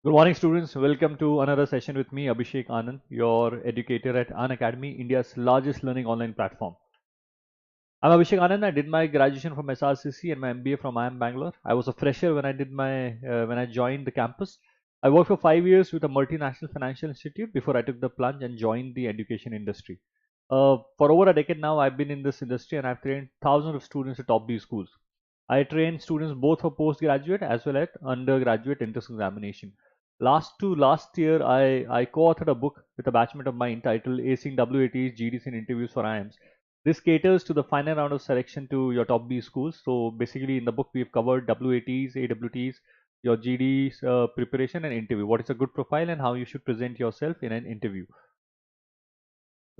Good morning, students. Welcome to another session with me, Abhishek Anand, your educator at Unacademy, India's largest learning online platform. I'm Abhishek Anand. I did my graduation from SRCC and my MBA from IIM Bangalore. I was a fresher when I joined the campus. I worked for 5 years with a multinational financial institute before I took the plunge and joined the education industry. For over a decade now, I've been in this industry and I've trained thousands of students at top B schools. I train students both for postgraduate as well as undergraduate entrance examination. Last year, I co-authored a book with a batchmate of mine titled Acing WATs, GDs and Interviews for IIMs. This caters to the final round of selection to your top B schools. So basically in the book we've covered WATs, AWTs, your GDs preparation and interview. What is a good profile and how you should present yourself in an interview.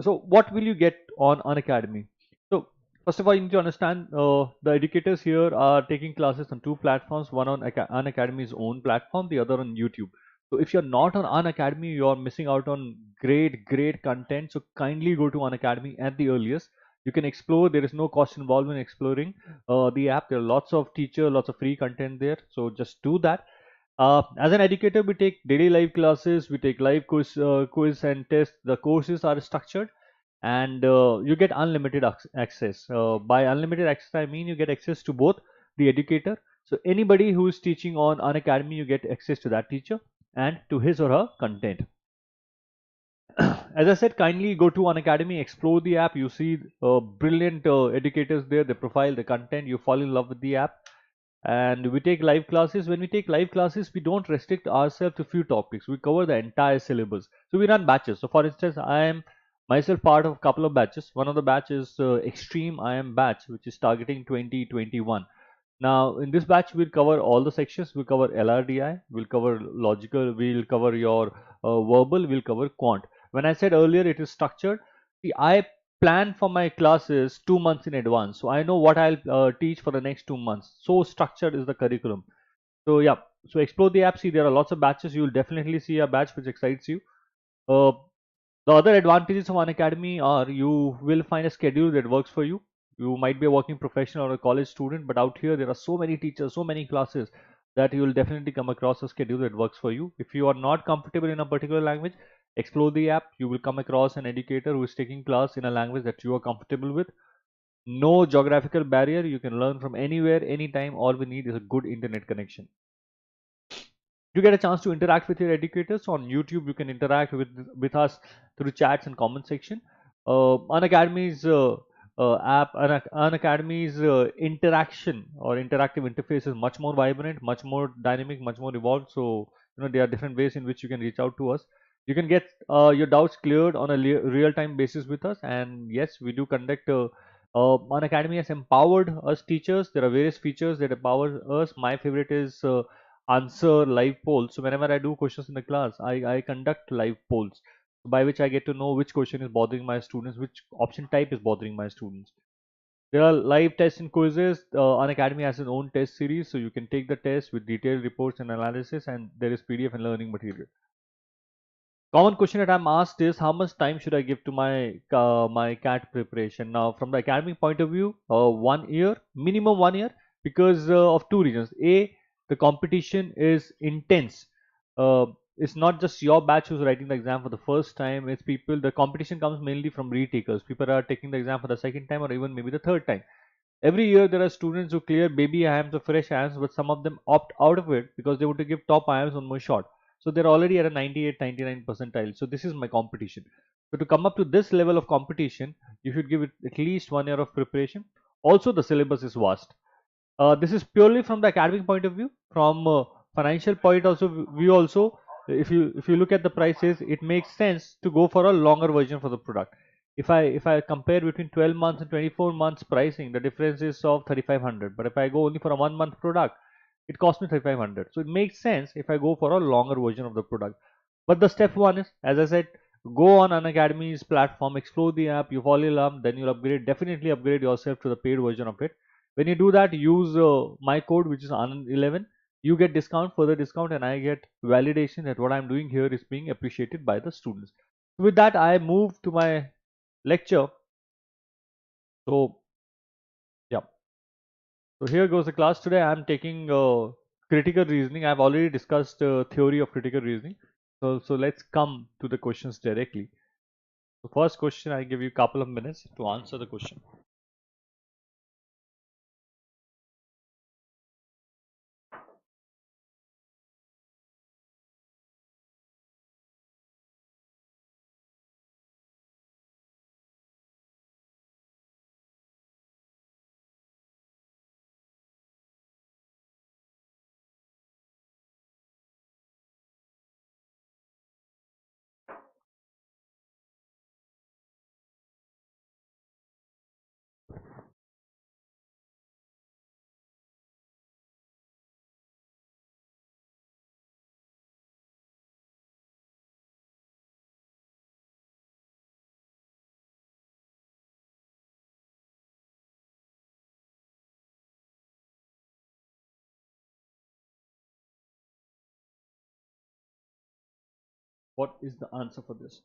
So what will you get on Unacademy? So first of all, you need to understand the educators here are taking classes on two platforms, one on Unacademy's own platform, the other on YouTube. So if you're not on Unacademy, you're missing out on great content. So kindly go to Unacademy at the earliest. You can explore. There is no cost involved in exploring the app. There are lots of lots of free content there. So just do that. As an educator, we take daily live classes, we take live quiz and tests. The courses are structured and you get unlimited access. By unlimited access, I mean you get access to both the educator. So anybody who is teaching on Unacademy, you get access to that teacher and to his or her content. As I said, kindly go to Unacademy, explore the app. You see brilliant educators there, the profile, the content. You fall in love with the app. And we take live classes. When we take live classes, we don't restrict ourselves to few topics. We cover the entire syllabus. So we run batches. So for instance, I am myself part of a couple of batches. One of the batches Extreme IM batch, which is targeting 2021. Now in this batch we'll cover all the sections. We'll cover LRDI, we'll cover logical, we'll cover your verbal, we'll cover quant. When I said earlier it is structured, see, I plan for my classes 2 months in advance, so I know what I'll teach for the next 2 months. So structured is the curriculum. So yeah, so explore the app. See, there are lots of batches. You will definitely see a batch which excites you. uh, the other advantages of Unacademy are you will find a schedule that works for you. You might be a working professional or a college student, but out here there are so many teachers, so many classes that you will definitely come across a schedule that works for you. If you are not comfortable in a particular language, explore the app. You will come across an educator who is taking class in a language that you are comfortable with. No geographical barrier. You can learn from anywhere, anytime. All we need is a good internet connection. You get a chance to interact with your educators on YouTube. You can interact with us through chats and comment section. Unacademy's app, Unacademy's interaction or interactive interface is much more vibrant, much more dynamic, much more evolved. So there are different ways in which you can reach out to us. You can get your doubts cleared on a real-time basis with us. And yes, we do conduct. Unacademy has empowered us teachers. There are various features that empower us. My favorite is answer live polls. So whenever I do questions in the class, I conduct live polls by which I get to know which question is bothering my students, which option type is bothering my students. There are live tests and quizzes. Unacademy has its own test series, so you can take the test with detailed reports and analysis, and there is PDF and learning material. Common question that I'm asked is how much time should I give to my CAT preparation? Now, from the academic point of view, 1 year, minimum 1 year, because of two reasons. A, the competition is intense. It's not just your batch who's writing the exam for the first time. It's people. The competition comes mainly from retakers. People are taking the exam for the second time or even maybe the third time. Every year there are students who clear baby IIMs or fresh IIMs, but some of them opt out of it because they want to give top IIMs one more shot. So they're already at a 98, 99 percentile. So this is my competition. So to come up to this level of competition, you should give it at least 1 year of preparation. Also, the syllabus is vast. This is purely from the academic point of view. From financial point also, we also, if you look at the prices, it makes sense to go for a longer version for the product. If I compare between 12 months and 24 months pricing, the difference is of 3500. But if I go only for a 1 month product, it costs me 3500. So it makes sense if I go for a longer version of the product. But the step one is, as I said, go on Unacademy's platform, explore the app, you fall in love, then you'll upgrade, definitely upgrade yourself to the paid version of it. When you do that, use my code, which is Anand11. You get discount, further discount, and I get validation that what I'm doing here is being appreciated by the students. With that, I move to my lecture. So yeah, so here goes the class. Today I'm taking critical reasoning. I've already discussed theory of critical reasoning. So let's come to the questions directly. The first question, I give you a couple of minutes to answer the question. What is the answer for this?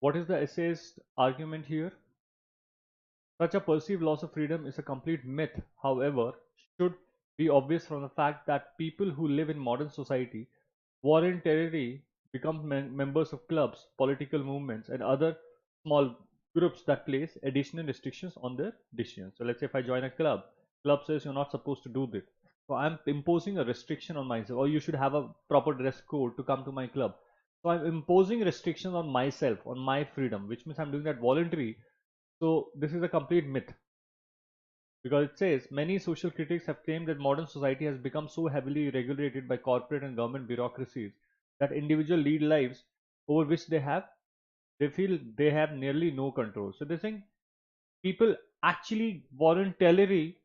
What is the essayist argument here? Such a perceived loss of freedom is a complete myth, however, should be obvious from the fact that people who live in modern society voluntarily become members of clubs, political movements, and other small groups that place additional restrictions on their decisions. So let's say if I join a club says you're not supposed to do this. So I'm imposing a restriction on myself, or you should have a proper dress code to come to my club. So I'm imposing restrictions on myself, on my freedom, which means I'm doing that voluntary. So this is a complete myth, because it says many social critics have claimed that modern society has become so heavily regulated by corporate and government bureaucracies that individuals lead lives over which they feel they have nearly no control. So they're saying people actually voluntarily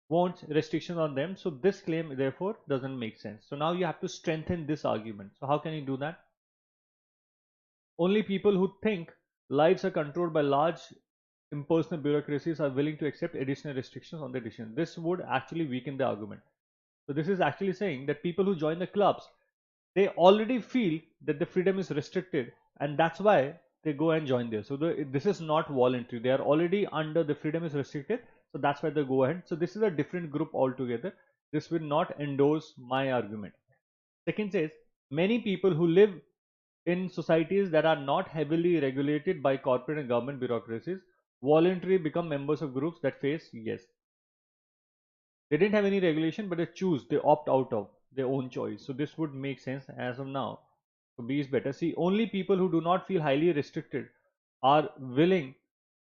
want restrictions on them. So this claim therefore doesn't make sense. So now you have to strengthen this argument. So how can you do that? Only people who think lives are controlled by large impersonal bureaucracies are willing to accept additional restrictions on their decisions. This would actually weaken the argument. So this is actually saying that people who join the clubs, they already feel that the freedom is restricted, and that's why they go and join there. So this is not voluntary. They are already under the freedom is restricted, so that's why they go ahead. So this is a different group altogether. This will not endorse my argument. Second says many people who live in societies that are not heavily regulated by corporate and government bureaucracies voluntarily become members of groups that face yes. They didn't have any regulation, but they opt out of their own choice. So this would make sense as of now. So B is better. See, only people who do not feel highly restricted are willing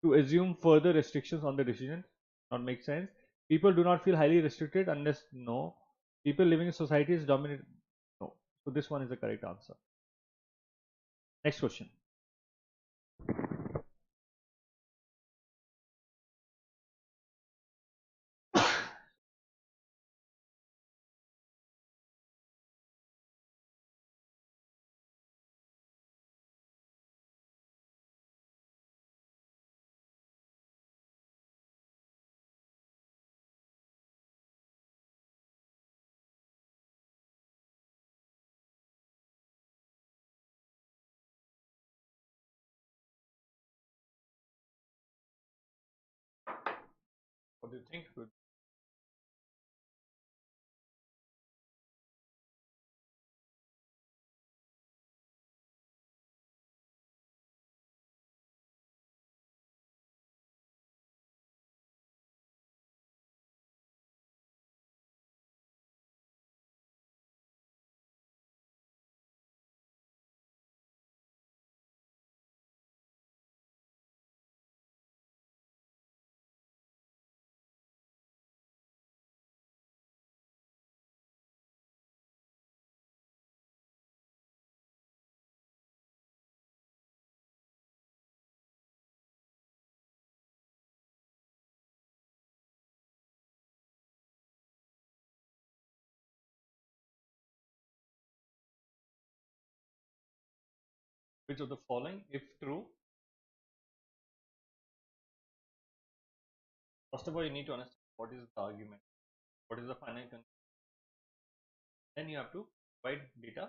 to assume further restrictions on the decision. Not make sense. People do not feel highly restricted unless no. People living in societies dominate. No. So this one is the correct answer. Next question. What do you think? Which of the following, if true? First of all, you need to understand what is the argument, what is the final conclusion. Then you have to provide data.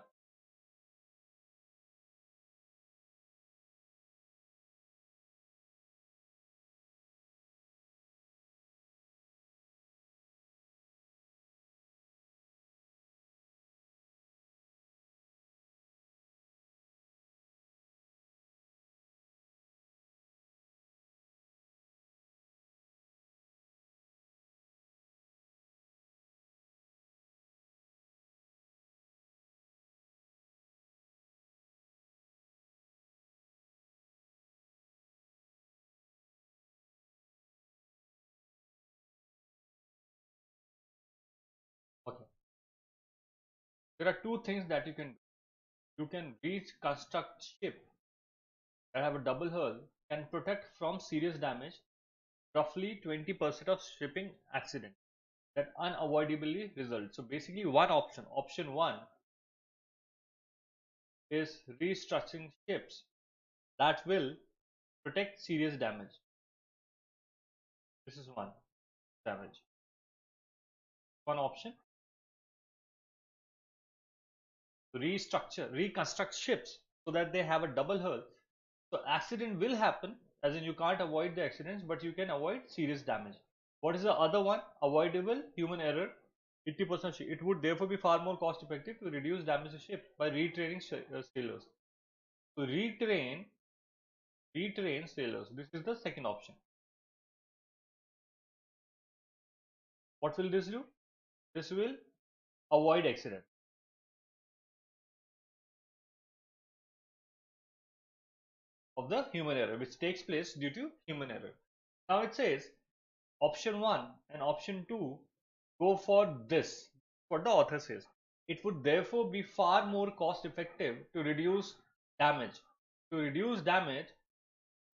Okay. There are two things that you can do. You can reconstruct ship that have a double hull, can protect from serious damage roughly 20% of shipping accident that unavoidably result. So basically one option one is restructuring ships that will protect serious damage. This is one damage. One option, reconstruct ships so that they have a double hull. So accident will happen, as in you can't avoid the accidents, but you can avoid serious damage. What is the other one? Avoidable human error, 80%. It would therefore be far more cost effective to reduce damage to ship by retraining sailors. To retrain sailors. This is the second option. What will this do? This will avoid accident of the human error, which takes place due to human error. Now it says option 1 and option 2 go for this. What the author says. It would therefore be far more cost effective to reduce damage. To reduce damage,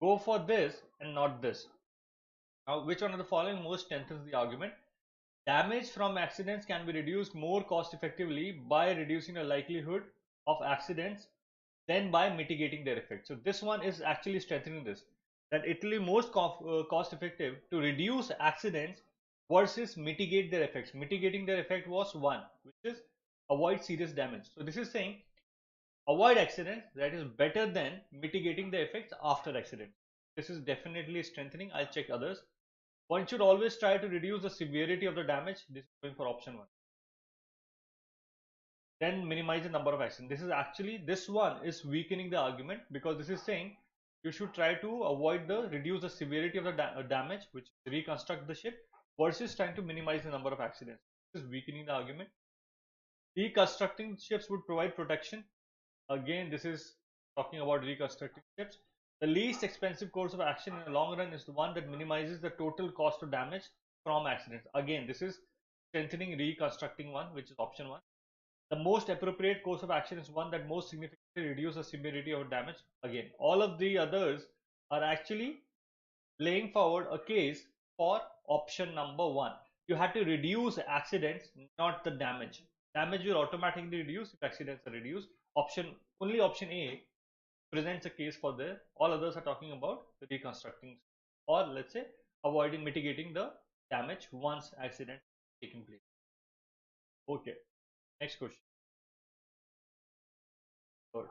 go for this and not this. Now, which one of the following most strengthens the argument? Damage from accidents can be reduced more cost effectively by reducing the likelihood of accidents than by mitigating their effects. So this one is actually strengthening this, that it will be most cost effective to reduce accidents versus mitigate their effects. Mitigating their effect was one, which is avoid serious damage. So this is saying avoid accidents, that is better than mitigating the effects after accident. This is definitely strengthening. I'll check others. One should always try to reduce the severity of the damage. This is going for option 1. Then minimize the number of accidents. This is actually, this one is weakening the argument, because this is saying you should try to avoid the reduce the severity of the damage, which reconstruct the ship, versus trying to minimize the number of accidents. This is weakening the argument. Reconstructing ships would provide protection. Again, this is talking about reconstructing ships. The least expensive course of action in the long run is the one that minimizes the total cost of damage from accidents. Again, this is strengthening reconstructing one, which is option 1. The most appropriate course of action is one that most significantly reduces the severity of damage. Again, all of the others are actually laying forward a case for option number 1. You have to reduce accidents, not the damage. Damage will automatically reduce if accidents are reduced. Only option A presents a case for the, all others are talking about reconstructing, or let's say avoiding, mitigating the damage once accident taking place. Okay, next question. Good.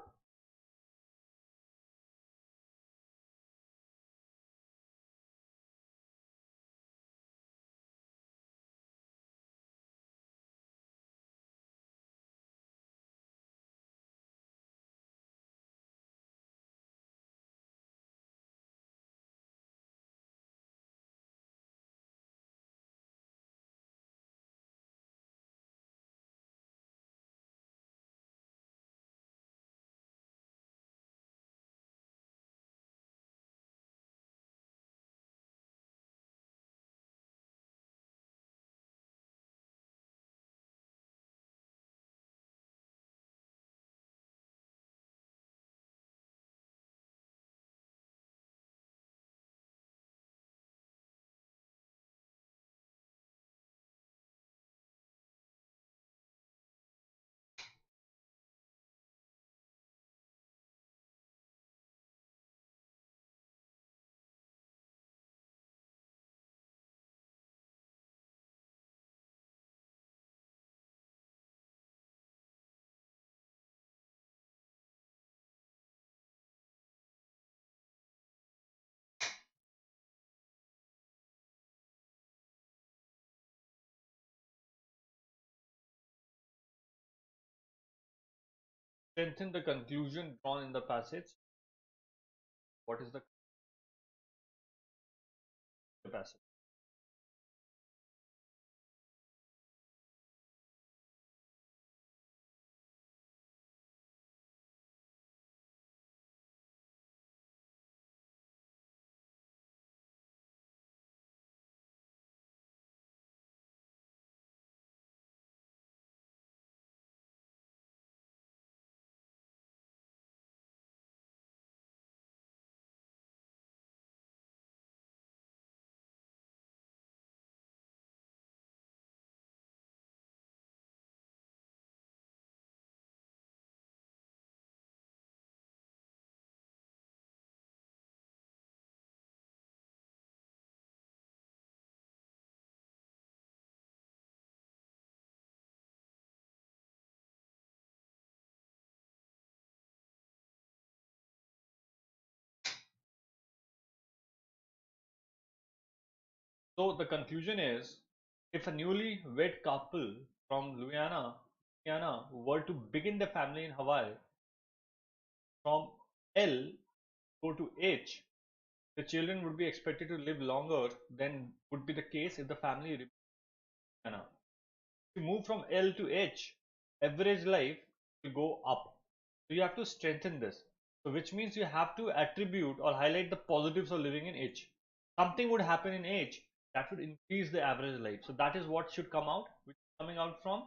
strengthen the conclusion drawn in the passage. What is the passage? So the conclusion is, if a newly wed couple from Louisiana were to begin their family in Hawaii from L go to H, the children would be expected to live longer than would be the case if the family remained in Louisiana. If you move from L to H, average life will go up. So you have to strengthen this. So which means you have to attribute or highlight the positives of living in H. Something would happen in H that would increase the average life. So that is what should come out, which is coming out from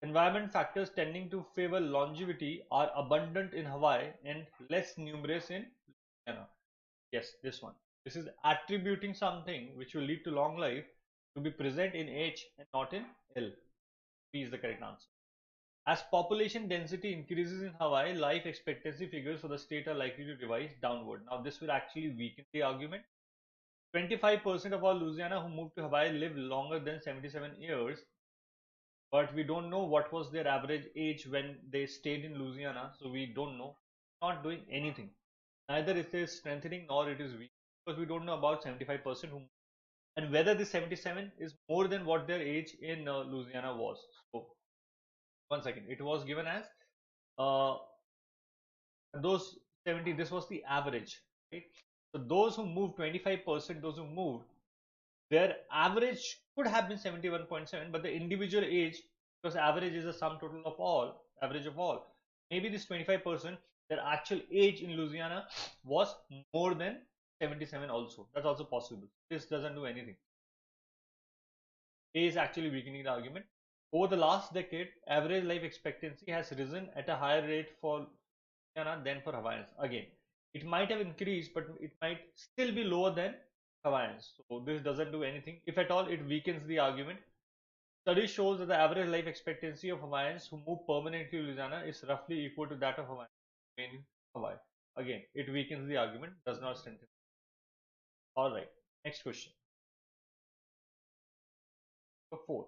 environment factors tending to favor longevity are abundant in Hawaii and less numerous in Louisiana. Yes, this one. This is attributing something which will lead to long life to be present in H and not in L. B is the correct answer. As population density increases in Hawaii, life expectancy figures for the state are likely to revise downward. Now, this will actually weaken the argument. 25% of all Louisiana who moved to Hawaii live longer than 77 years, but we don't know what was their average age when they stayed in Louisiana, so we don't know. Not doing anything. Neither it is strengthening nor it is weak because we don't know about 75% who, and whether this 77 is more than what their age in Louisiana was. So, one second, it was given as uh, those 70, this was the average, right? So those who moved 25%, those who moved, their average could have been 71.7, but the individual age, because average is a sum total of all, average of all. Maybe this 25%, their actual age in Louisiana was more than 77 also. That's also possible. This doesn't do anything. A is actually weakening the argument. Over the last decade, average life expectancy has risen at a higher rate for Louisiana than for Hawaiians. Again, it might have increased, but it might still be lower than Hawaiians. So this doesn't do anything. If at all, it weakens the argument. Study shows that the average life expectancy of Hawaiians who move permanently to Louisiana is roughly equal to that of Hawaiians in Hawaii. Again, it weakens the argument, does not strengthen. All right, next question. Number 4.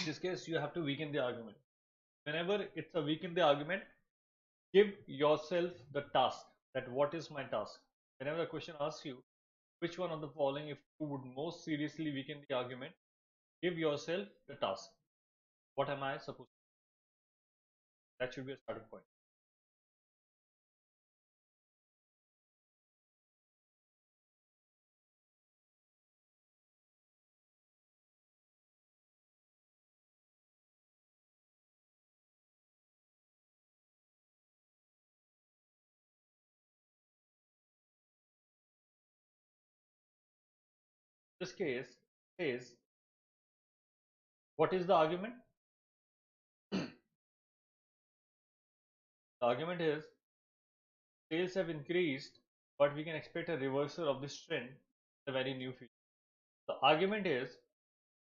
this case, you have to weaken the argument. Whenever it's a weaken the argument, give yourself the task that what is my task. Whenever the question asks you which one of the following if you would most seriously weaken the argument, give yourself the task. What am I supposed to do? That should be a starting point. This case says, what is the argument? The argument is sales have increased, but we can expect a reversal of this trend in the very near future. The argument is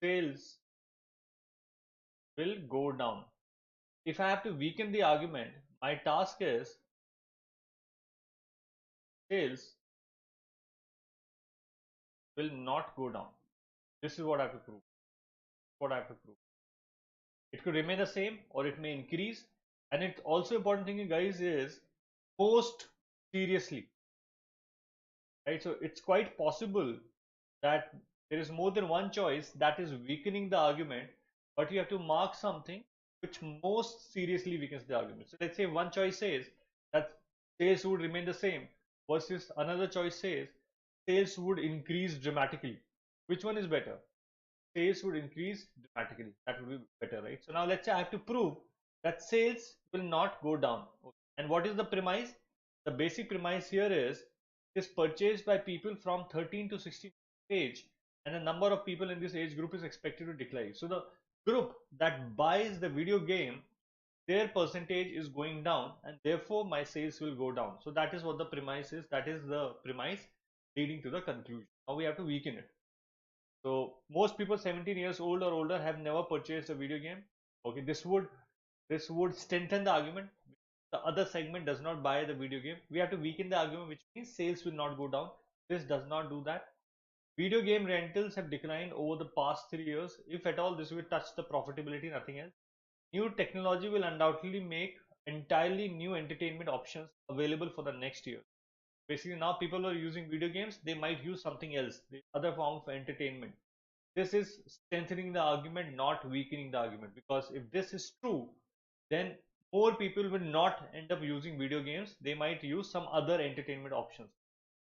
sales will go down. If I have to weaken the argument, my task is sales will not go down. This is what I have to prove. What I have to prove. It could remain the same or it may increase. And it's also important thing, guys, is most seriously, right? So it's quite possible that there is more than one choice that is weakening the argument, but you have to mark something which most seriously weakens the argument. So let's say one choice says that sales would remain the same versus another choice says sales would increase dramatically. Which one is better? Sales would increase dramatically. That would be better, right? So now let's say I have to prove that sales will not go down. Okay. And what is the premise? The basic premise here is it is purchased by people from 13 to 16 age, and the number of people in this age group is expected to decline. So the group that buys the video game, their percentage is going down, and therefore my sales will go down. So that is what the premise is. That is the premise leading to the conclusion. Now we have to weaken it. So most people 17 years old or older have never purchased a video game. Okay, this would strengthen the argument. The other segment does not buy the video game. We have to weaken the argument, which means sales will not go down. This does not do that. Video game rentals have declined over the past 3 years. If at all, this will touch the profitability, nothing else. New technology will undoubtedly make entirely new entertainment options available for the next year. Basically, now people are using video games, they might use something else, the other form of entertainment. This is strengthening the argument, not weakening the argument. Because if this is true, then more people will not end up using video games. They might use some other entertainment options.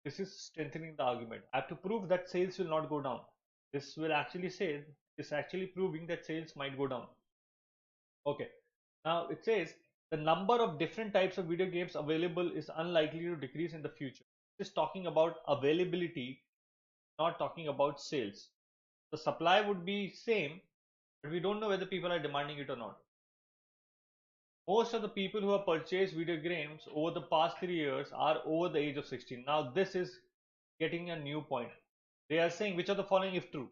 This is strengthening the argument. I have to prove that sales will not go down. This will actually say, it's actually proving that sales might go down. Okay. Now it says the number of different types of video games available is unlikely to decrease in the future. This is talking about availability, not talking about sales. The supply would be same, but we don't know whether people are demanding it or not. Most of the people who have purchased video games over the past 3 years are over the age of 16. Now this is getting a new point. They are saying which of the following if true.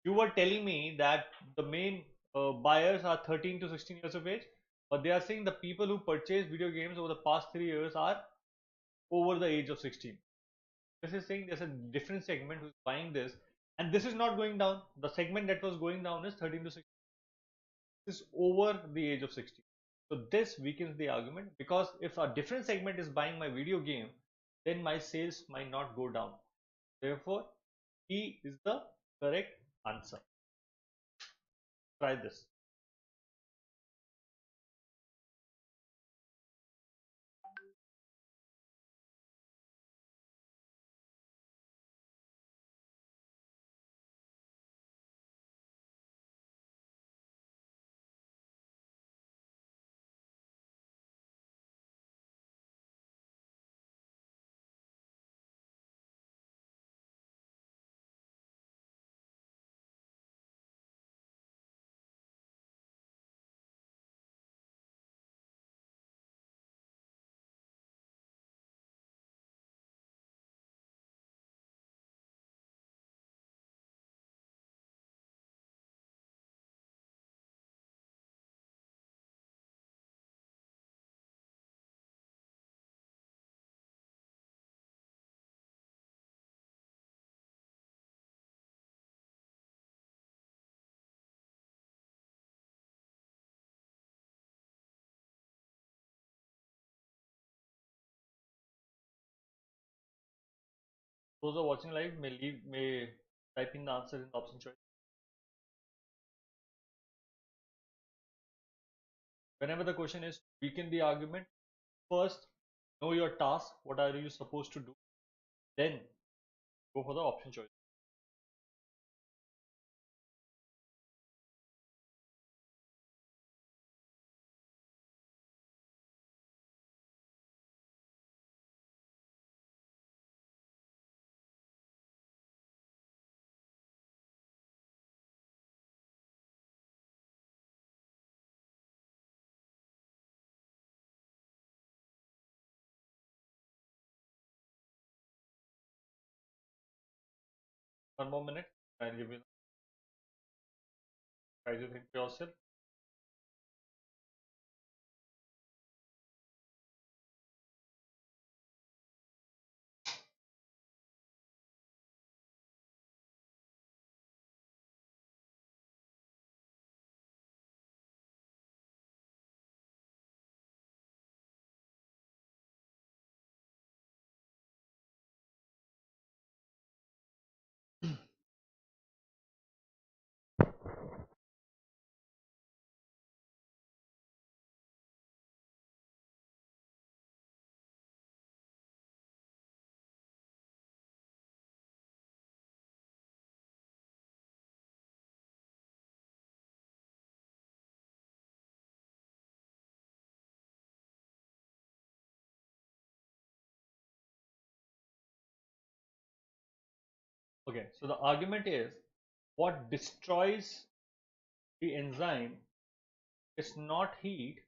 You were telling me that the main buyers are 13 to 16 years of age, but they are saying the people who purchase video games over the past 3 years are over the age of 16. This is saying there's a different segment who's buying this, and this is not going down. The segment that was going down is 13 to 16. This is over the age of 16. So this weakens the argument, because if a different segment is buying my video game, then my sales might not go down. Therefore, E is the correct answer. Try this. Those who are watching live may type in the answer in the option choice. Whenever the question is weaken the argument, first know your task. What are you supposed to do? Then go for the option choice. One more minute. I'll give you. Try to think yourself. Okay, so the argument is what destroys the enzyme is not heat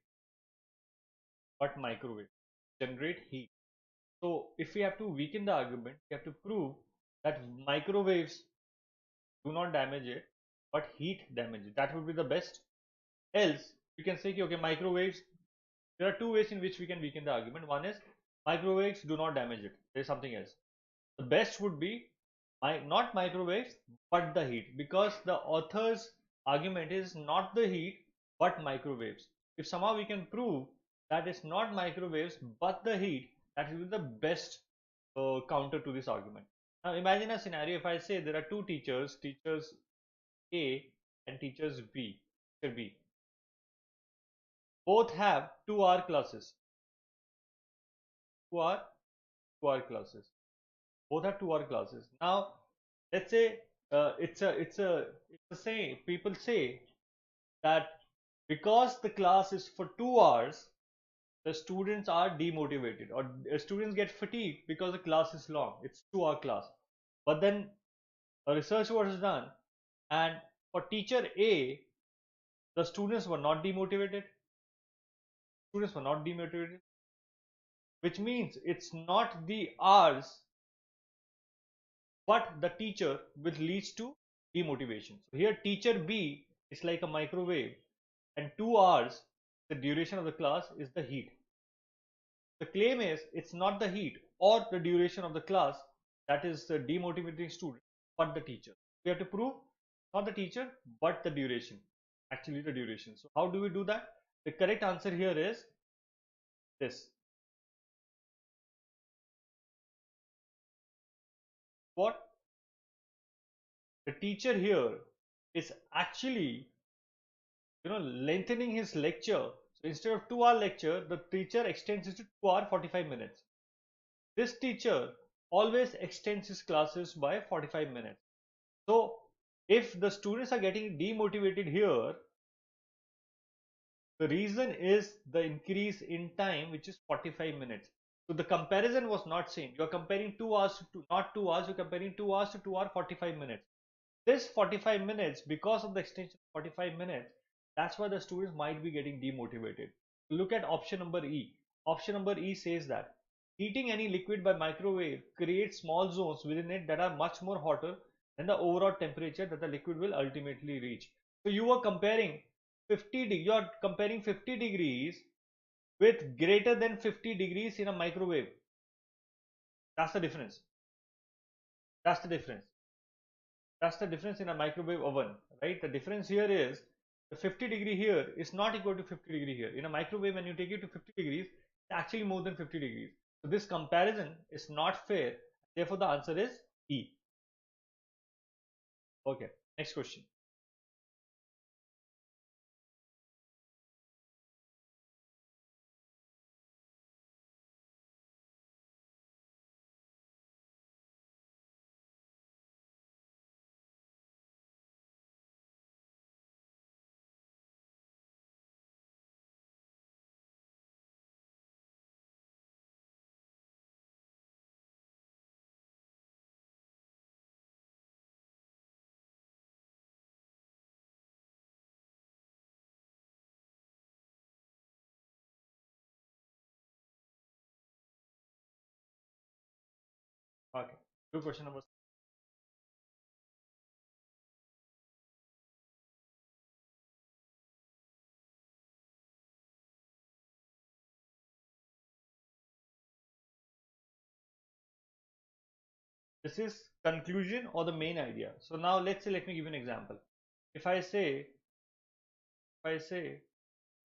but microwave. Generate heat. So if we have to weaken the argument, we have to prove that microwaves do not damage it, but heat damages. That would be the best. Else, we can say, okay, microwaves. There are two ways in which we can weaken the argument. One is microwaves do not damage it. There is something else. The best would be not microwaves, but the heat, because the author's argument is not the heat, but microwaves. If somehow we can prove that it's not microwaves, but the heat, that will be the best counter to this argument. Now imagine a scenario. If I say there are two teachers, teachers A and teachers B, teacher B, both have 2 hour classes. 2 hour, 2 hour classes. Both have 2 hour classes. Now, let's say it's a say. People say that because the class is for 2 hours, the students are demotivated, or students get fatigued because the class is long. It's 2 hour class. But then a research was done, and for teacher A, the students were not demotivated. Students were not demotivated, which means it's not the hours, but the teacher which leads to demotivation. So here teacher B is like a microwave, and 2 hours, the duration of the class, is the heat. The claim is it's not the heat or the duration of the class that is the demotivating student, but the teacher. We have to prove not the teacher, but the duration. Actually, the duration. So how do we do that? The correct answer here is this. What? The teacher here is actually, lengthening his lecture. So instead of 2 hour lecture, the teacher extends it to 2 hour 45 minutes. This teacher always extends his classes by 45 minutes. So if the students are getting demotivated here, the reason is the increase in time, which is 45 minutes. So the comparison was not same. You are comparing 2 hours to not 2 hours, you're comparing 2 hours to 2 hour 45 minutes. This 45 minutes, because of the extension of 45 minutes, that's why the students might be getting demotivated. Look at option number E. Option number E says that heating any liquid by microwave creates small zones within it that are much more hotter than the overall temperature that the liquid will ultimately reach. So you are comparing you are comparing 50 degrees with greater than 50 degrees in a microwave. That's the difference. That's the difference. That's the difference in a microwave oven, right? The difference here is the 50 degree here is not equal to 50 degree here. In a microwave, when you take it to 50 degrees, it's actually more than 50 degrees. So this comparison is not fair. Therefore, the answer is E. Okay, next question. Okay, do question number. This is conclusion or the main idea. So now let's say, let me give you an example. If I say,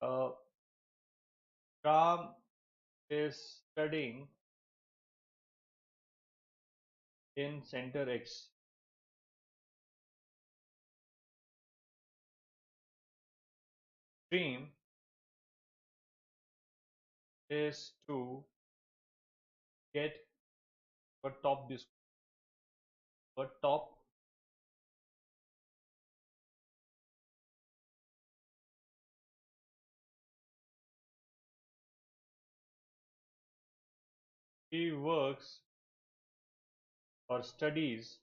uh, Ram is studying in center X. Dream is to get a top this, a top. He works or studies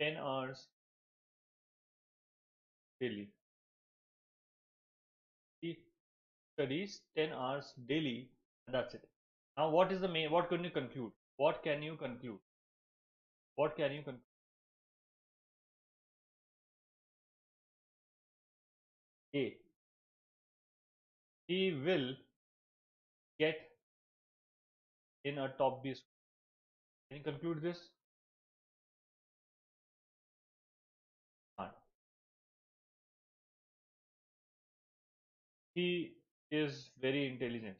10 hours daily. He studies 10 hours daily, and that's it. Now, what is the main? What can you conclude? What can you conclude? What can you conclude? A. He will get in a top B school. Can you conclude this? Can't. He is very intelligent.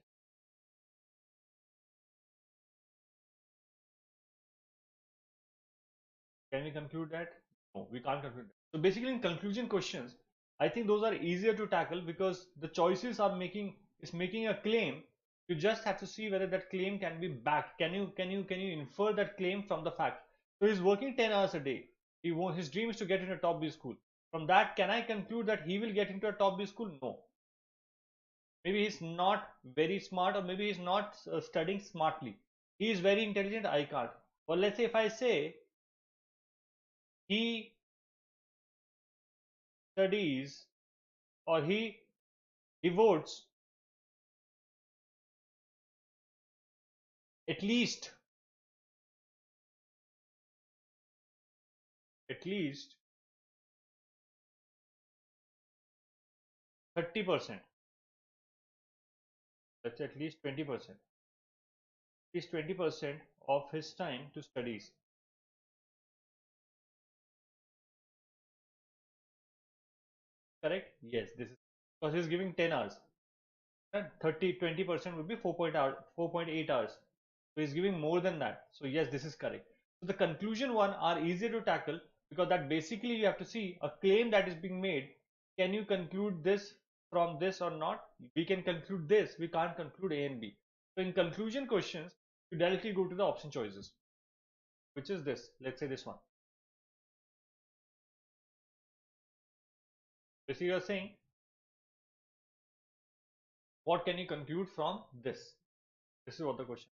Can we conclude that? No, we can't conclude that. So basically, in conclusion questions, I think those are easier to tackle because the choices are making a claim. You just have to see whether that claim can be backed. Can you infer that claim from the fact? So he's working 10 hours a day. His dream is to get into a top B school. From that, can I conclude that he will get into a top B school? No. Maybe he's not very smart, or maybe he's not studying smartly. He is very intelligent. I can't. Well, let's say if I say he studies or he devotes at least at least 30%, that's at least 20%, at least 20% of his time to studies. Correct? Yes, this is because he's giving 10 hours. And 20% would be 4.8 hours. So he's giving more than that. So yes, this is correct. So the conclusion one are easier to tackle because that basically you have to see a claim that is being made. Can you conclude this from this or not? We can conclude this. We can't conclude A and B. So in conclusion questions, you directly go to the option choices, which is this. Let's say this one. Basically, you're saying what can you conclude from this? This is what the question.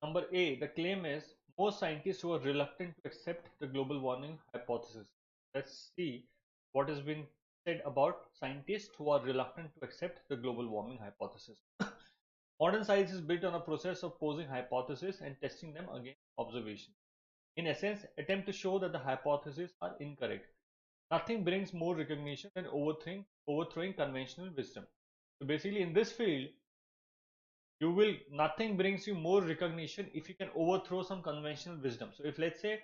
Number A, the claim is most scientists who are reluctant to accept the global warming hypothesis. Let's see what has been said about scientists who are reluctant to accept the global warming hypothesis. Modern science is built on a process of posing hypotheses and testing them against observation. In essence, attempt to show that the hypotheses are incorrect. Nothing brings more recognition than overthrowing conventional wisdom. So basically, in this field, nothing brings you more recognition if you can overthrow some conventional wisdom. So if, let's say,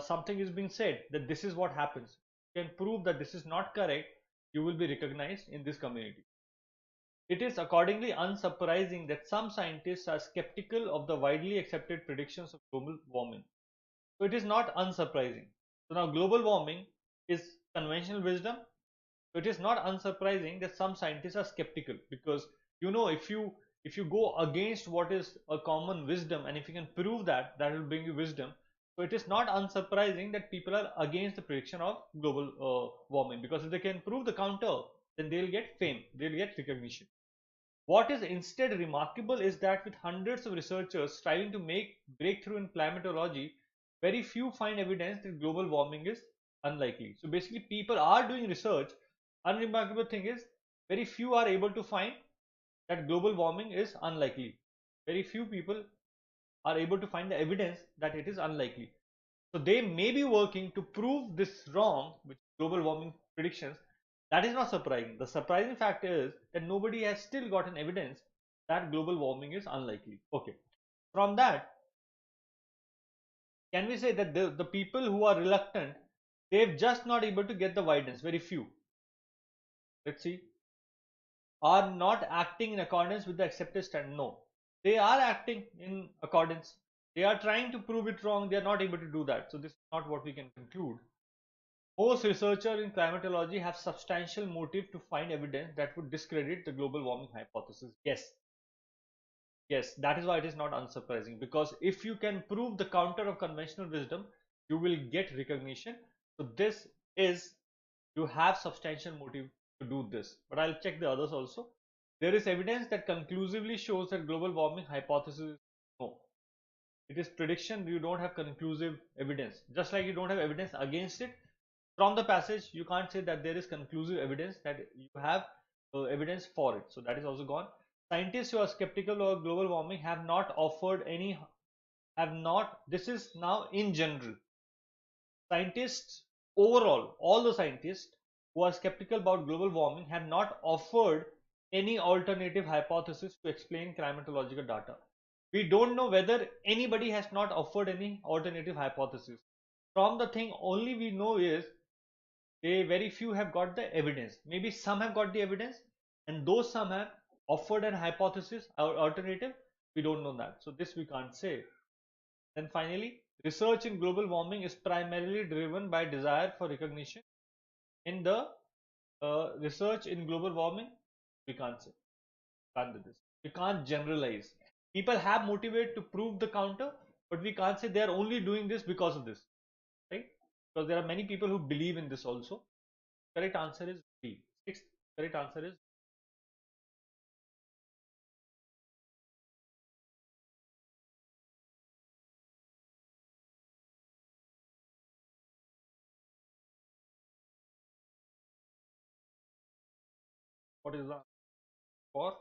something is being said that this is what happens, you can prove that this is not correct, you will be recognized in this community. It is accordingly unsurprising that some scientists are skeptical of the widely accepted predictions of global warming. So it is not unsurprising. So now global warming is conventional wisdom. So it is not unsurprising that some scientists are skeptical, because if you go against what is a common wisdom, and if you can prove that, that will bring you wisdom. So it is not unsurprising that people are against the prediction of global warming, because if they can prove the counter, then they'll get fame, they'll get recognition. What is instead remarkable is that with hundreds of researchers striving to make breakthrough in climatology, very few find evidence that global warming is unlikely. So basically, people are doing research. Unremarkable thing is, very few are able to find that global warming is unlikely. Very few people are able to find the evidence that it is unlikely. So they may be working to prove this wrong, with global warming predictions. That is not surprising. The surprising fact is that nobody has still gotten evidence that global warming is unlikely. Okay. From that, can we say that the people who are reluctant, they've just not able to get the evidence, very few. Let's see. Are not acting in accordance with the accepted standard? No. They are acting in accordance. They are trying to prove it wrong. They are not able to do that. So this is not what we can conclude. Most researchers in climatology have substantial motive to find evidence that would discredit the global warming hypothesis. Yes, yes, that is why it is not unsurprising, because if you can prove the counter of conventional wisdom, you will get recognition. So this is, you have substantial motive to do this. But I'll check the others also. There is evidence that conclusively shows that global warming hypothesis, no. It is prediction, you don't have conclusive evidence. Just like you don't have evidence against it, from the passage you can't say that there is conclusive evidence that you have evidence for it. So that is also gone. Scientists who are skeptical of global warming have not offered any, have not, this is now in general. Scientists overall, all the scientists who are skeptical about global warming have not offered any alternative hypothesis to explain climatological data. We don't know whether anybody has not offered any alternative hypothesis. From the thing, only we know is they, very few have got the evidence. Maybe some have got the evidence, and those some have offered an hypothesis or alternative. We don't know that. So this we can't say. Then finally, research in global warming is primarily driven by desire for recognition. In the research in global warming, we can't say. Can't do this. We can't generalize. People have motivated to prove the counter, but we can't say they are only doing this because of this, right? Because there are many people who believe in this also. Correct answer is B. Sixth correct answer is, what is the for?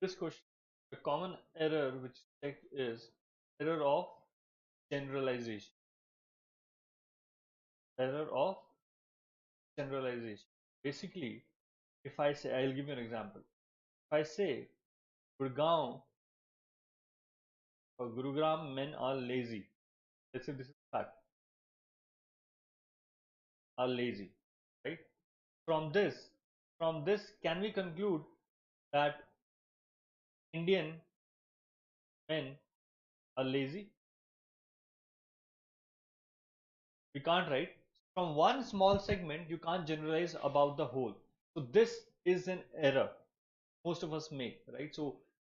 this question, the common error which is checked is error of generalization. Error of generalization. Basically, if I say, I'll give you an example. If I say Gurgaon or Gurugram men are lazy, let's say this is fact, are lazy, right? From this, from this, can we conclude that Indian men are lazy? We can't, right? From one small segment, you can't generalize about the whole. So this is an error most of us make, right? So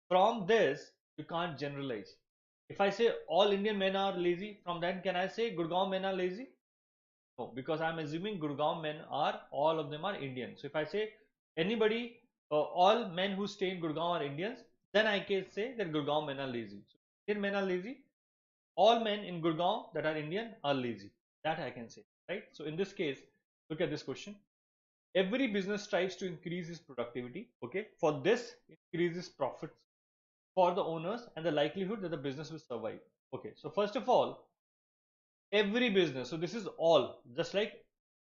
from this, you can't generalize. If I say all Indian men are lazy, from then can I say Gurgaon men are lazy? No, because I'm assuming Gurgaon men are, all of them are Indian. So if I say anybody, all men who stay in Gurgaon are Indians, then I can say that Gurgaon men are lazy. So Indian men are lazy. All men in Gurgaon that are Indian are lazy. That I can say, right? So in this case, look at this question. Every business strives to increase its productivity. Okay. For this, increases profits for the owners and the likelihood that the business will survive. Okay. So first of all, every business. So this is all, just like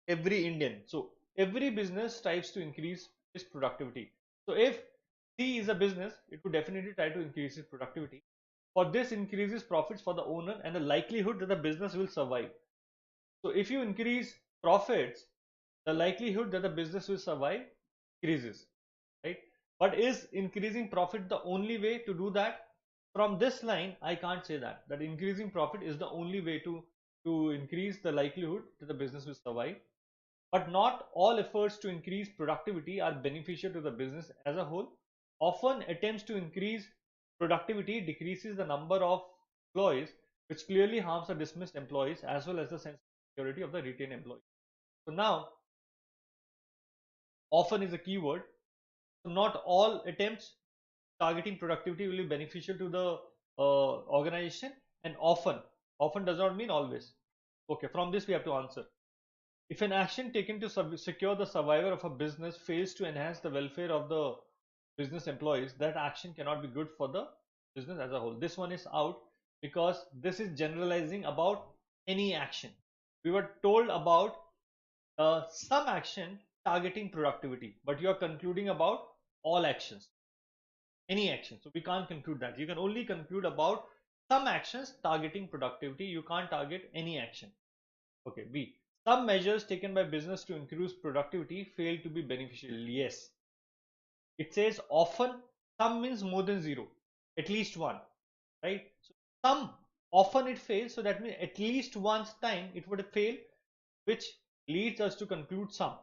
every Indian. So every business strives to increase its productivity. So if C is a business, it would definitely try to increase its productivity. For this increases profits for the owner and the likelihood that the business will survive. So if you increase profits, the likelihood that the business will survive increases, right? But is increasing profit the only way to do that? From this line, I can't say that increasing profit is the only way to increase the likelihood that the business will survive. But not all efforts to increase productivity are beneficial to the business as a whole. Often attempts to increase productivity decreases the number of employees, which clearly harms the dismissed employees as well as the sense of security of the retained employees. So now, often is a keyword. So not all attempts targeting productivity will be beneficial to the organization, and often does not mean always. Okay, from this we have to answer. If an action taken to secure the survival of a business fails to enhance the welfare of the business employees, that action cannot be good for the business as a whole. This one is out because this is generalizing about any action. We were told about some action targeting productivity, but you are concluding about all actions, any action. So we can't conclude that. You can only conclude about some actions targeting productivity. You can't target any action. Okay, B. Some measures taken by business to increase productivity fail to be beneficial. Yes. It says often, some means more than zero, at least one, right? So some, often it fails, so that means at least once time it would fail, which leads us to conclude some.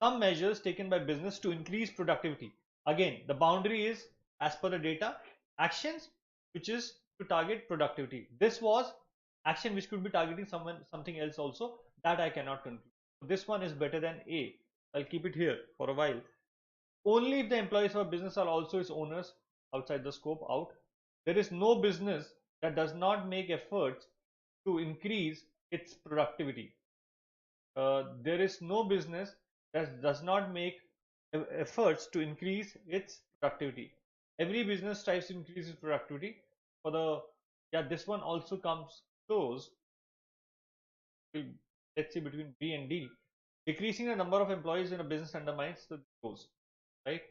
Some measures taken by business to increase productivity. Again, the boundary is as per the data, actions which is to target productivity. This was action which could be targeting something else also, that I cannot conclude. This one is better than A. I'll keep it here for a while. Only if the employees of a business are also its owners, outside the scope, out. There is no business that does not make efforts to increase its productivity. There is no business that does not make efforts to increase its productivity. Every business strives to increase its productivity. For the, yeah, this one also comes close. Let's see, between B and D. Decreasing the number of employees in a business undermines the goals, right?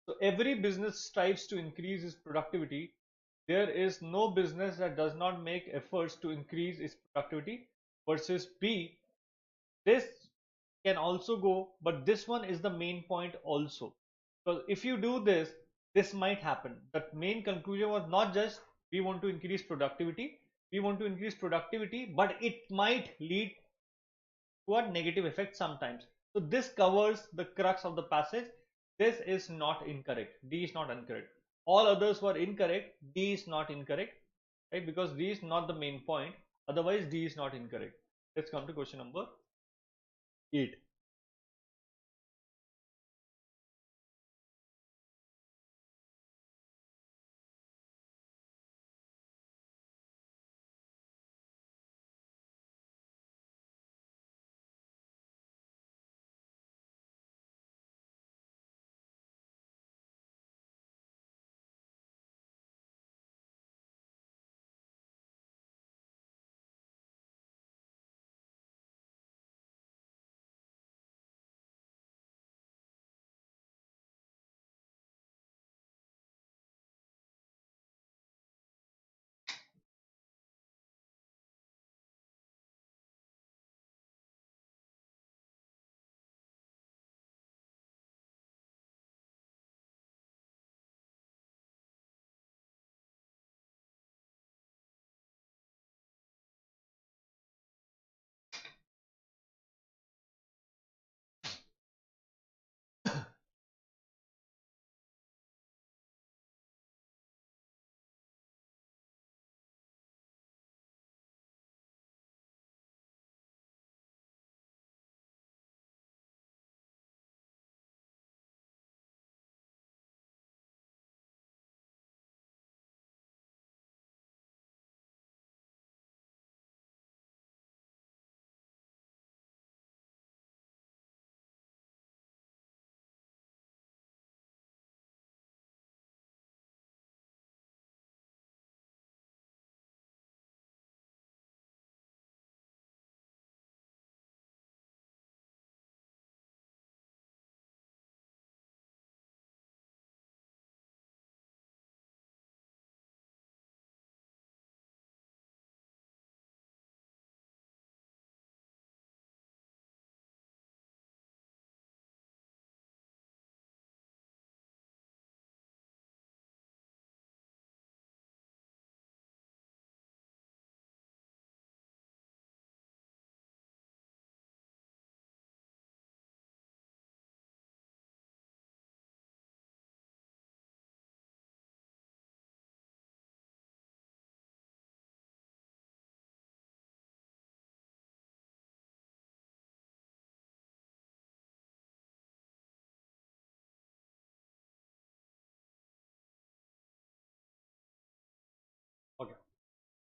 So every business strives to increase its productivity. There is no business that does not make efforts to increase its productivity. Versus B, this can also go, but this one is the main point also. Because if you do this, this might happen. The main conclusion was not just we want to increase productivity, we want to increase productivity, but it might lead to a negative effect sometimes. So this covers the crux of the passage. This is not incorrect. D is not incorrect. All others were incorrect. D is not incorrect, right? Because D is not the main point. Otherwise, D is not incorrect. Let's come to question number 8.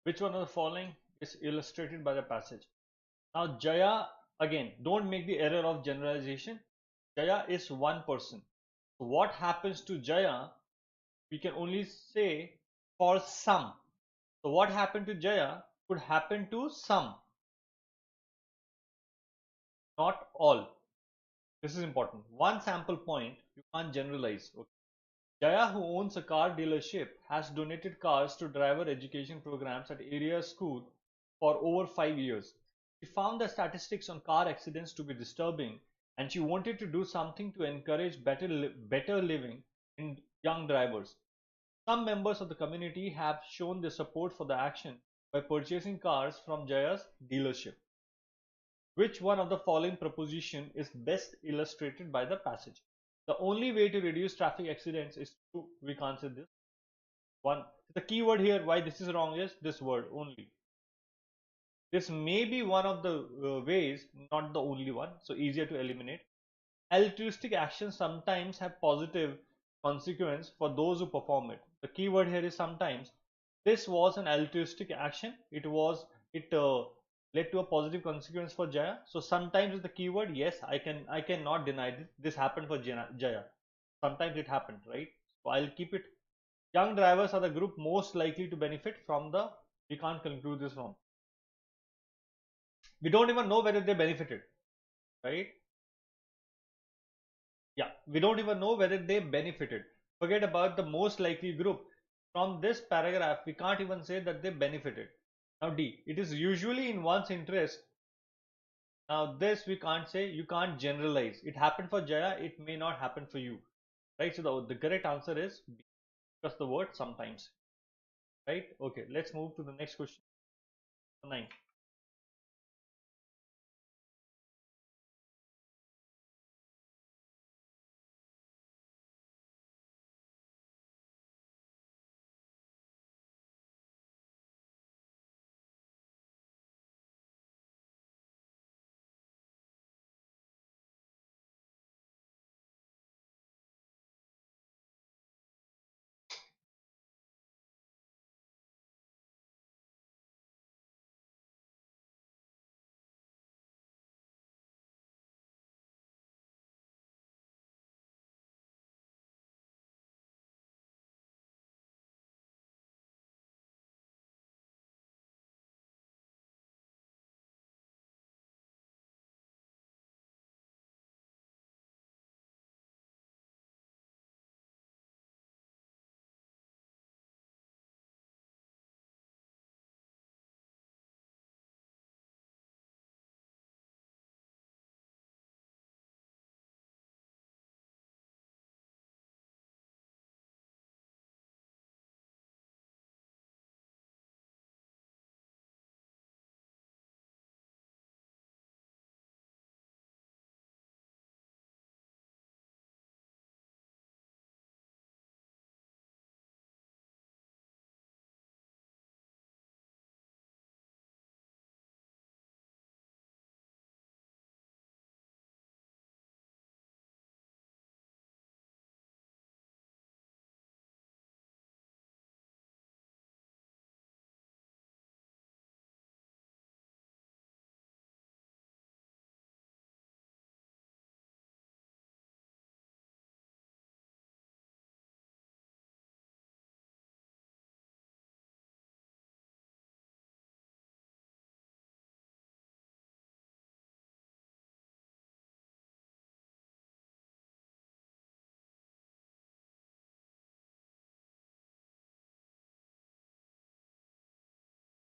Which one of the following is illustrated by the passage? Now, Jaya, again, don't make the error of generalization. Jaya is one person. So what happens to Jaya, we can only say for some. So what happened to Jaya could happen to some, not all. This is important. One sample point, you can't generalize. Okay. Jaya, who owns a car dealership, has donated cars to driver education programs at area school for over 5 years. She found the statistics on car accidents to be disturbing, and she wanted to do something to encourage better living in young drivers. Some members of the community have shown their support for the action by purchasing cars from Jaya's dealership. Which one of the following proposition is best illustrated by the passage? The only way to reduce traffic accidents is to, we can't say this. One, the key word here, why this is wrong is this word only. This may be one of the ways, not the only one, so easier to eliminate. Altruistic actions sometimes have positive consequence for those who perform it. The key word here is sometimes. This was an altruistic action. It led to a positive consequence for Jaya. So sometimes is the keyword. Yes, I cannot deny this. This happened for Jaya. Sometimes it happened, right? So I'll keep it. Young drivers are the group most likely to benefit from the. We can't conclude this from. We don't even know whether they benefited, right? Yeah, we don't even know whether they benefited. Forget about the most likely group. From this paragraph, we can't even say that they benefited. Now D, it is usually in one's interest. Now this we can't say, you can't generalize. It happened for Jaya, it may not happen for you. Right, so the correct answer is B, just the word sometimes. Right, okay, let's move to the next question. 9.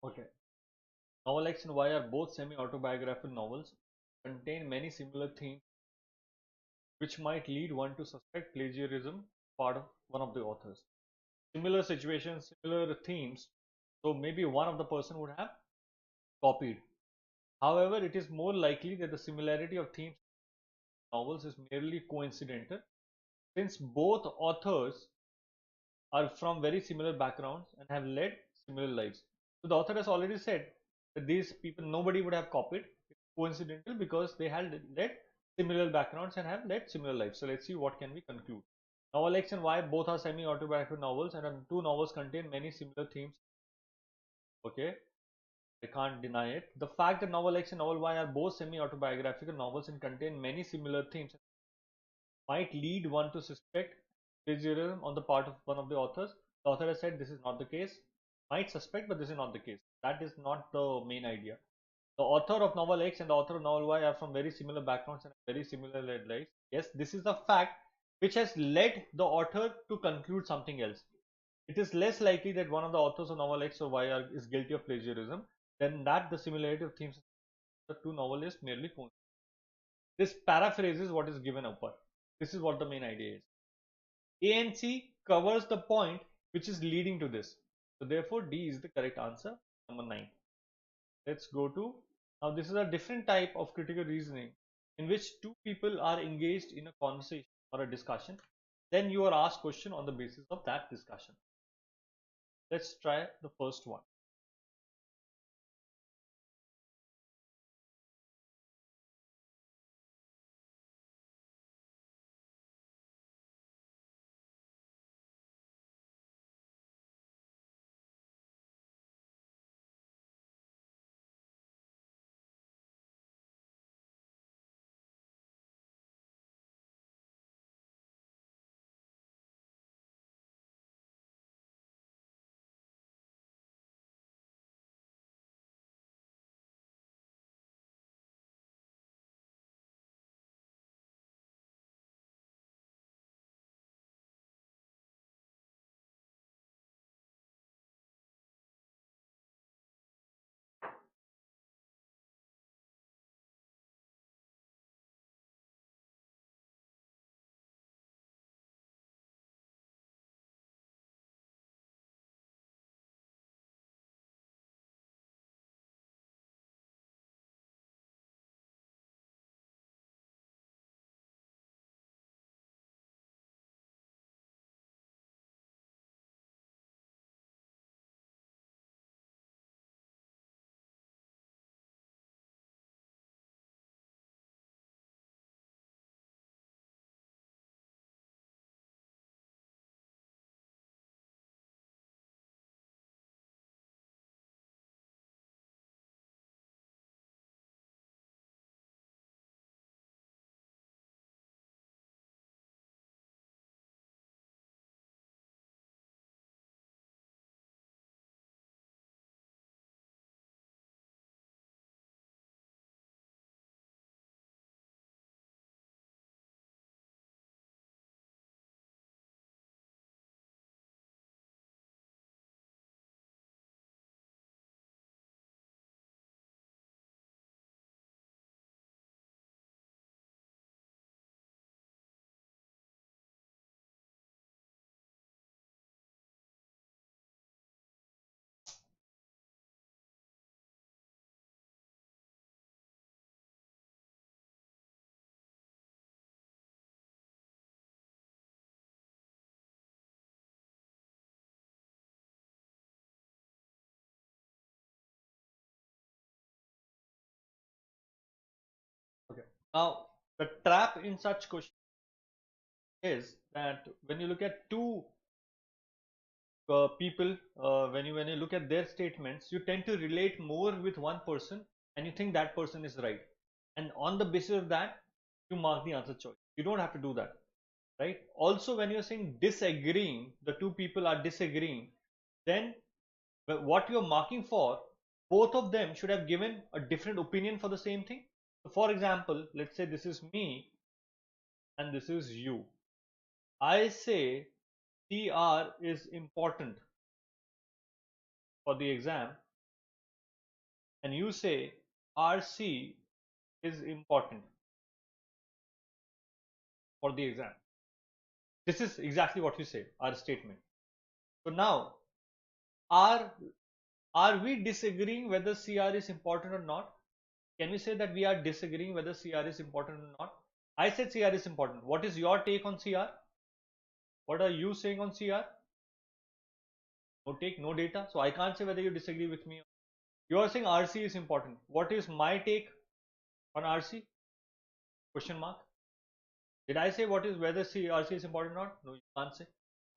Okay. Novel X and Y are both semi-autobiographical novels, contain many similar themes which might lead one to suspect plagiarism part of one of the authors. Similar situations, similar themes, so maybe one of the person would have copied. However, it is more likely that the similarity of themes in novels is merely coincidental, since both authors are from very similar backgrounds and have led similar lives. So the author has already said that these people, nobody would have copied. It's coincidental because they had led similar backgrounds and have led similar lives. So let's see what can we conclude. Novel X and Y both are semi-autobiographical novels, and the two novels contain many similar themes. Okay, I can't deny it. The fact that novel X and novel Y are both semi-autobiographical novels and contain many similar themes might lead one to suspect plagiarism on the part of one of the authors. The author has said this is not the case. Might suspect, but this is not the case. That is not the main idea. The author of novel X and the author of novel Y are from very similar backgrounds and very similar led lives. Yes, this is a fact which has led the author to conclude something else. It is less likely that one of the authors of novel X or Y is guilty of plagiarism than that the similarity of themes of the two novelists merely coincide. This paraphrases what is given upper. This is what the main idea is. A and C covers the point which is leading to this. So therefore D is the correct answer, number 9. Let's go to, now this is a different type of critical reasoning in which two people are engaged in a conversation or a discussion. Then you are asked question on the basis of that discussion. Let's try the first one. Okay. Now, the trap in such questions is that when you look at two people, when you look at their statements, you tend to relate more with one person, and you think that person is right, and on the basis of that, you mark the answer choice. You don't have to do that, right? Also, when you're saying disagreeing, the two people are disagreeing, then what you're marking for, both of them should have given a different opinion for the same thing. So for example, let's say this is me and this is you. I say CR is important for the exam, and you say RC is important for the exam. This is exactly what we say, our statement. So now, are are we disagreeing whether CR is important or not? Can we say that we are disagreeing whether CR is important or not? I said CR is important. What is your take on CR? What are you saying on CR? No take, no data. So I can't say whether you disagree with me. You are saying RC is important. What is my take on RC? Question mark. Did I say what is whether RC is important or not? No, you can't say.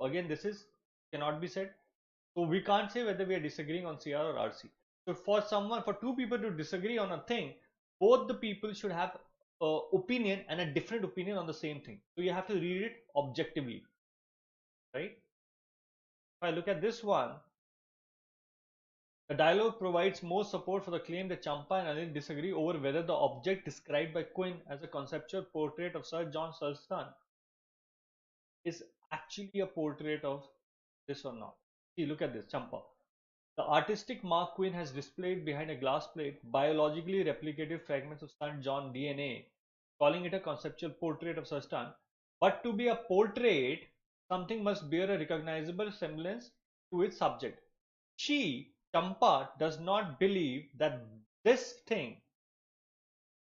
Again, this is cannot be said. So we can't say whether we are disagreeing on CR or RC. So for two people to disagree on a thing, both the people should have opinion and a different opinion on the same thing. So you have to read it objectively, right? If I look at this one, the dialogue provides more support for the claim that Champa and Anil disagree over whether the object described by Quinn as a conceptual portrait of Sir John Sulstan is actually a portrait of this or not. See, look at this, Champa. The artistic mark Quinn has displayed behind a glass plate biologically replicated fragments of Sir John DNA, calling it a conceptual portrait of Sir Stan. But to be a portrait, something must bear a recognizable semblance to its subject. She, Champa, does not believe that this thing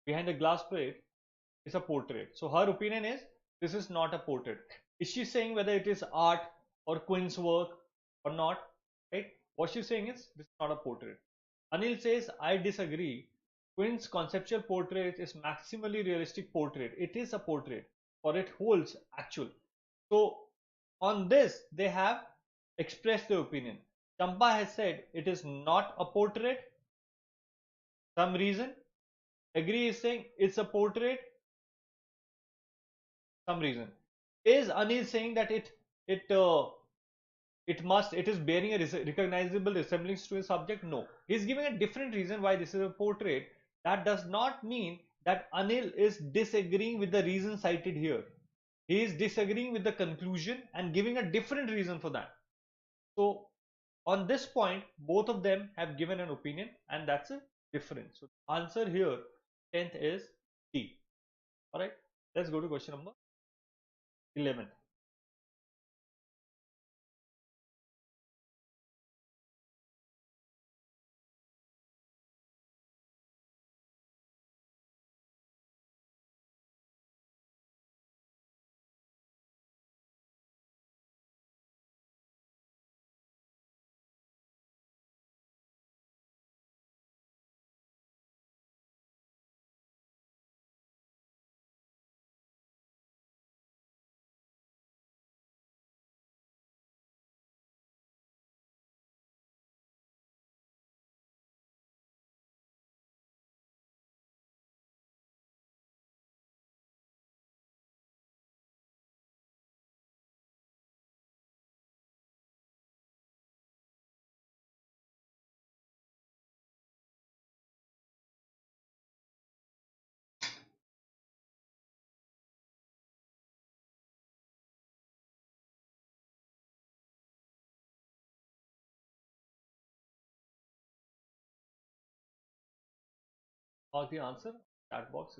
behind the glass plate is a portrait. So her opinion is this is not a portrait. Is she saying whether it is art or Quinn's work or not? Right? What she's saying is this is not a portrait. Anil says I disagree. Quinn's conceptual portrait is maximally realistic portrait. It is a portrait, or it holds actual. So on this they have expressed their opinion. Champa has said it is not a portrait. Some reason. Agree is saying it's a portrait. Some reason. Is Anil saying that it it is bearing a recognizable resemblance to a subject? No. He's giving a different reason why this is a portrait. That does not mean that Anil is disagreeing with the reason cited here. He is disagreeing with the conclusion and giving a different reason for that. So on this point, both of them have given an opinion, and that's a difference. So the answer here, 10th, is D. Alright, let's go to question number 11. Mark the answer, chat box.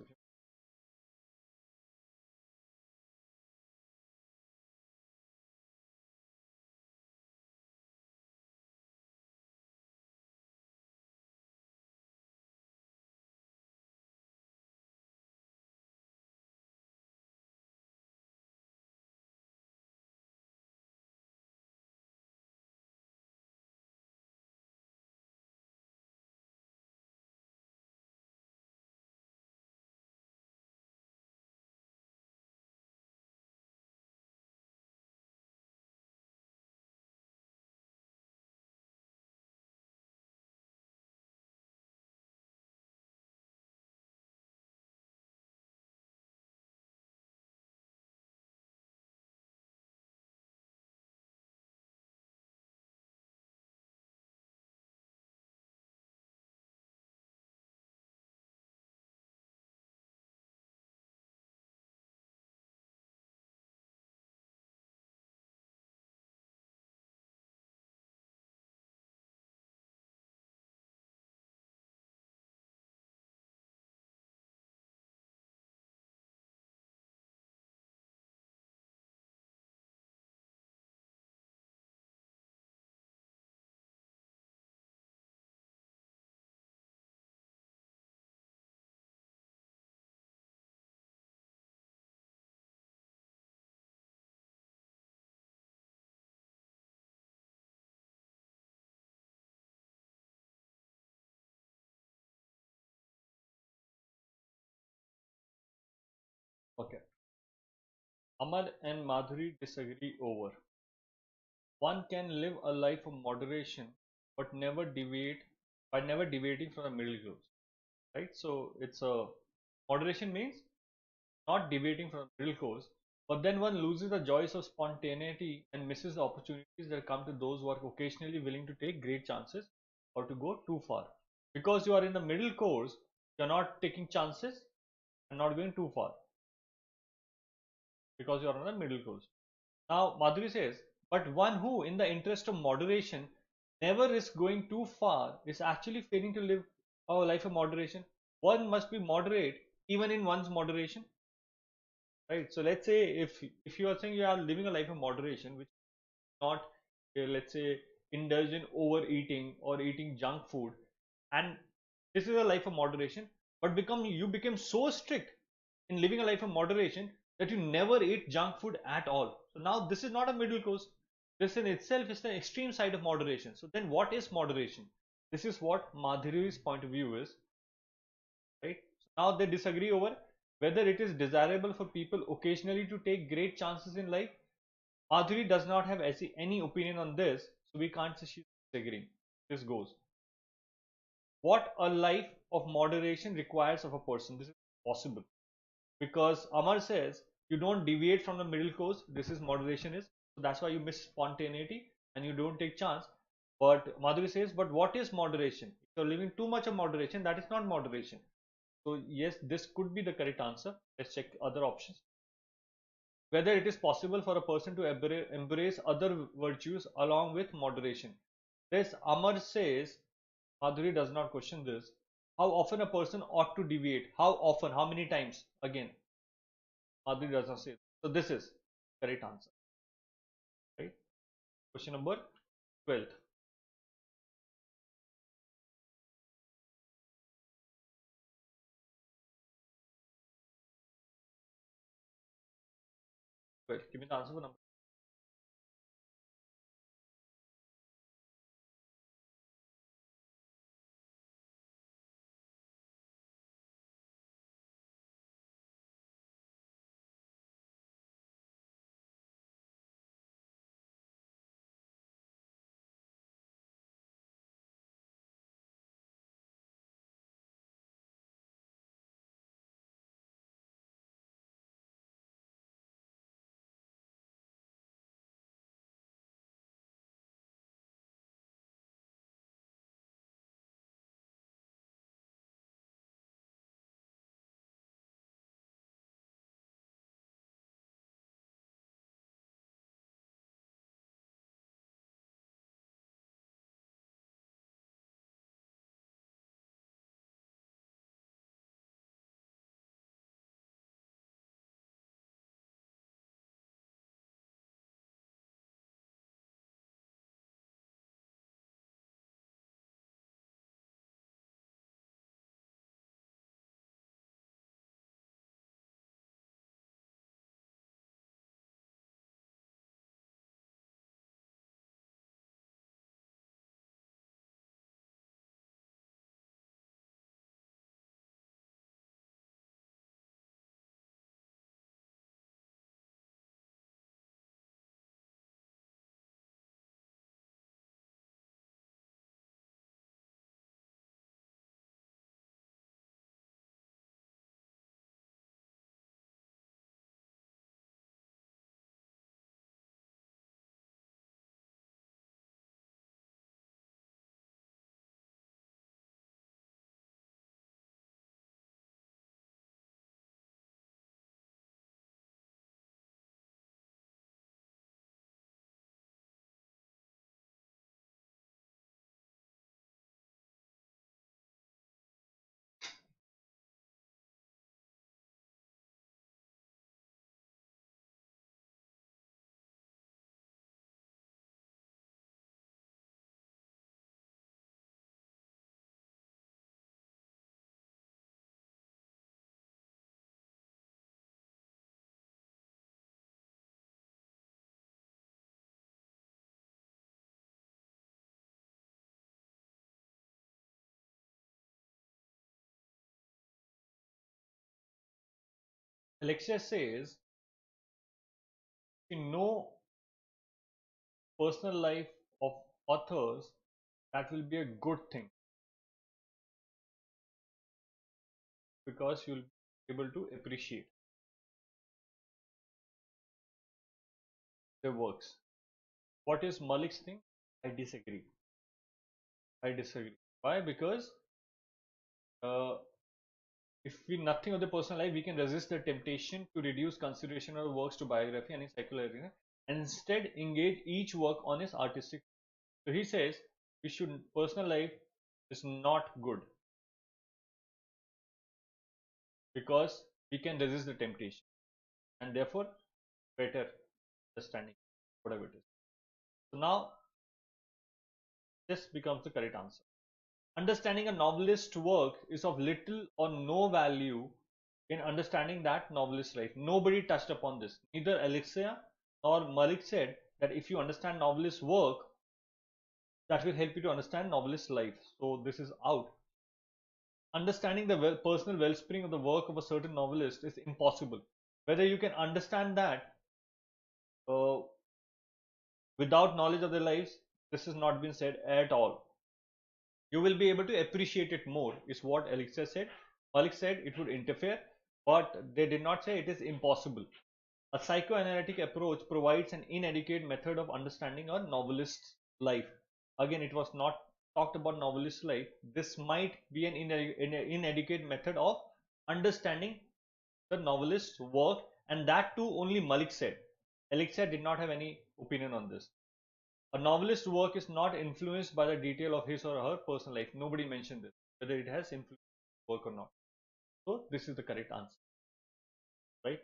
Okay. Amar and Madhuri disagree over. one can live a life of moderation, but never deviate by never deviating from the middle course, right? So it's a moderation means not deviating from the middle course, but then one loses the joys of spontaneity and misses the opportunities that come to those who are occasionally willing to take great chances or to go too far. Because you are in the middle course, you're not taking chances and not going too far because you're on the middle course. Now, Madhuri says, but one who, in the interest of moderation, never risks going too far is actually failing to live a life of moderation. One must be moderate even in one's moderation, right? So let's say if you are saying you are living a life of moderation, which is not, let's say, indulge in overeating or eating junk food, and this is a life of moderation, but you became so strict in living a life of moderation that you never ate junk food at all. So now this is not a middle course. This in itself is the extreme side of moderation. So then what is moderation? This is what Madhuri's point of view is, right? So now they disagree over whether it is desirable for people occasionally to take great chances in life. Madhuri does not have any opinion on this, so we can't say she's disagreeing. This goes. What a life of moderation requires of a person. This is possible because Amar says you don't deviate from the middle course. This is moderation is. So that's why you miss spontaneity and you don't take chance. But Madhuri says, but what is moderation? If you're living too much of moderation, that is not moderation. So yes, this could be the correct answer. Let's check other options. Whether it is possible for a person to embrace other virtues along with moderation. This Amar says, Madhuri does not question this. How often a person ought to deviate? How often? How many times? Again, Madhuri does not say. So this is correct answer. Right? Question number 12th. Well, give me the answer for number. Alexia says, you know personal life of authors, that will be a good thing because you'll be able to appreciate their works. What is Malik's thing? I disagree. I disagree. Why? Because uh, if we nothing of the personal life, we can resist the temptation to reduce consideration of works to biography and encyclopedia, and instead engage each work on its artistic. So he says we should personal life is not good because we can resist the temptation, and therefore better understanding whatever it is. So now this becomes the correct answer. Understanding a novelist's work is of little or no value in understanding that novelist's life. Nobody touched upon this. Neither Alexia nor Malik said that if you understand novelist's work, that will help you to understand novelist's life. So this is out. Understanding the personal wellspring of the work of a certain novelist is impossible. Whether you can understand that uh, without knowledge of their lives, this has not been said at all. You will be able to appreciate it more, is what Alexa said. Malik said it would interfere, but they did not say it is impossible. A psychoanalytic approach provides an inadequate method of understanding a novelist's life. Again, it was not talked about novelist's life. This might be an inadequate method of understanding the novelist's work, and that too only Malik said. Alexa did not have any opinion on this. A novelist's work is not influenced by the detail of his or her personal life. Nobody mentioned this, whether it has influenced work or not. So this is the correct answer, right?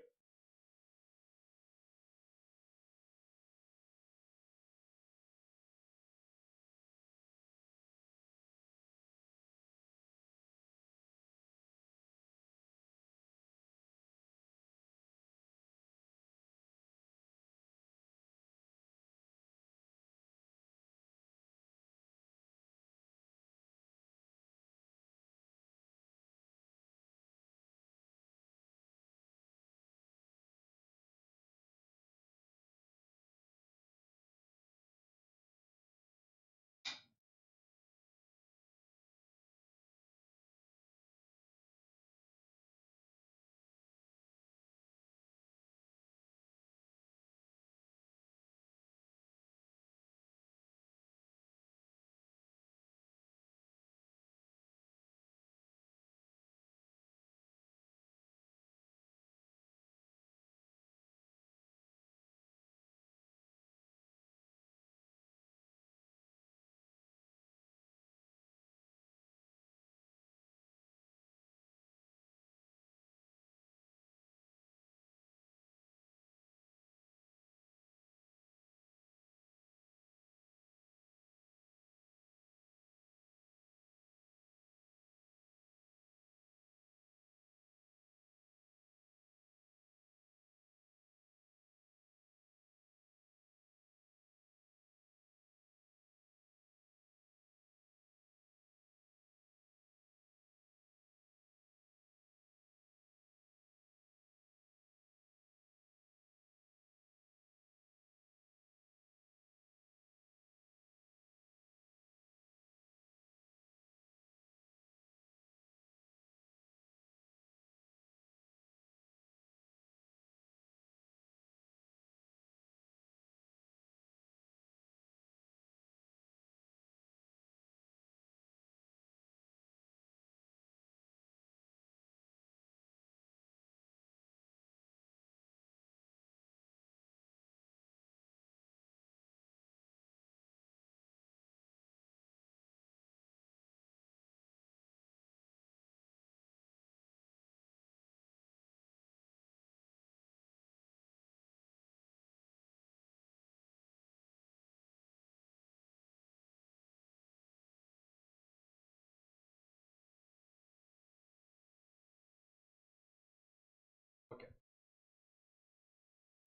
Okay.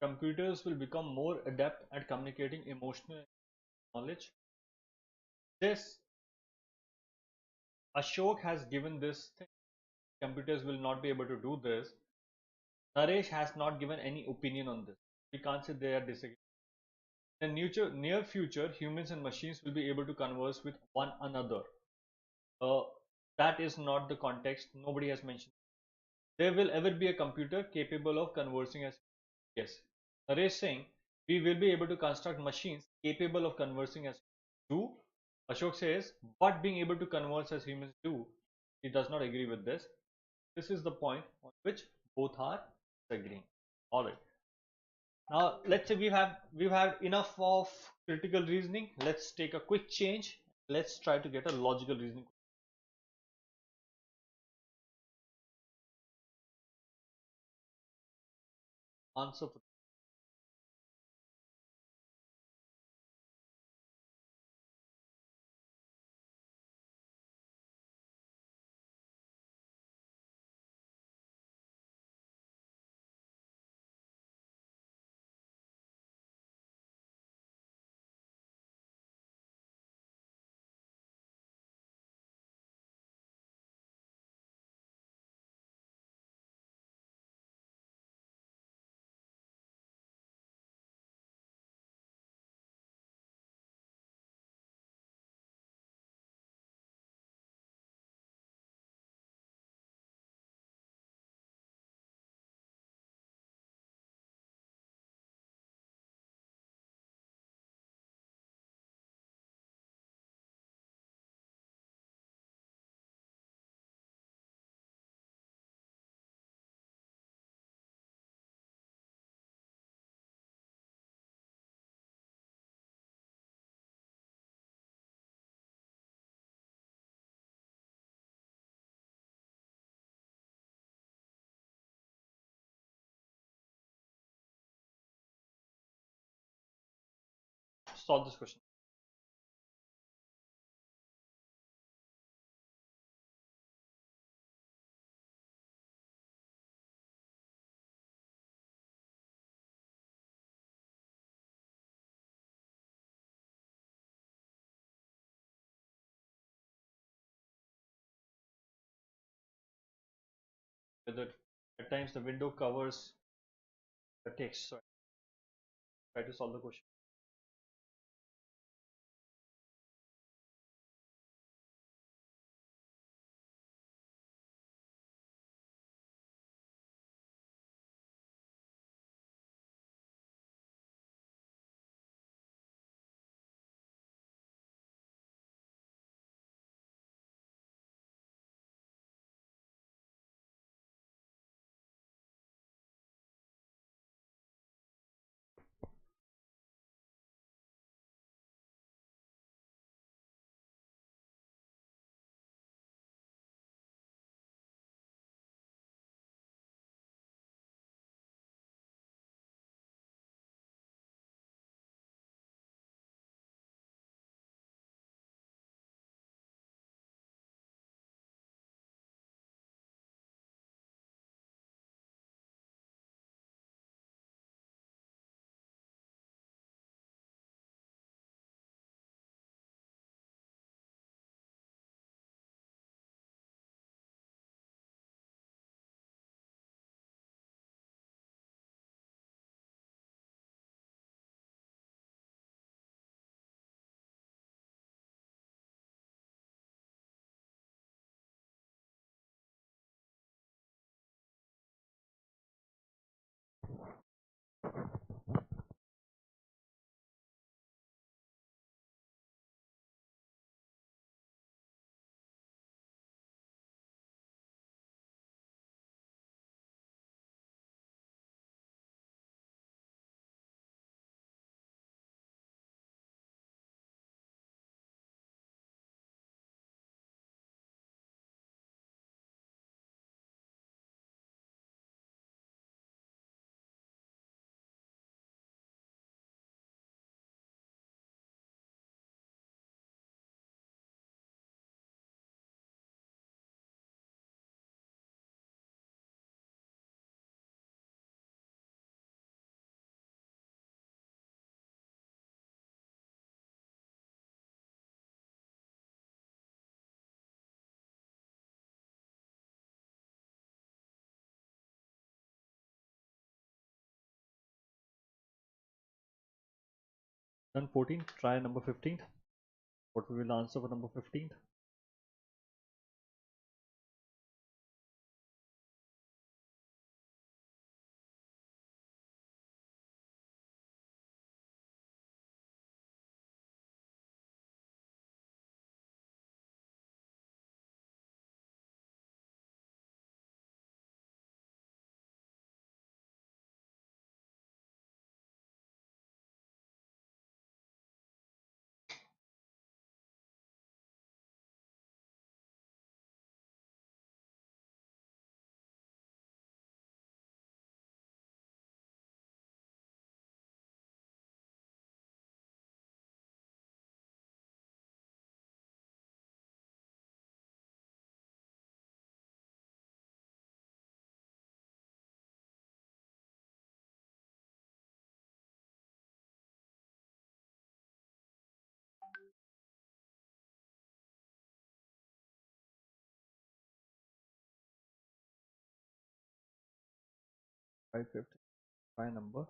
Computers will become more adept at communicating emotional knowledge. This Ashok has given this thing. Computers will not be able to do this. Naresh has not given any opinion on this. We can't say they are disagreeing. In the near future, humans and machines will be able to converse with one another. Uh, that is not the context. Nobody has mentioned. There will ever be a computer capable of conversing as yes. Naresh saying we will be able to construct machines capable of conversing as do. Ashok says, but being able to converse as humans do. He does not agree with this. This is the point on which both are agreeing. All right. Now let's say we've had enough of critical reasoning. Let's take a quick change. Let's try to get a logical reasoning answer for solve this question. Whether at times the window covers the text. So I try to solve the question. Done 14th. Try number 15th. What will be the answer for number 15th? Try 15th. Try number.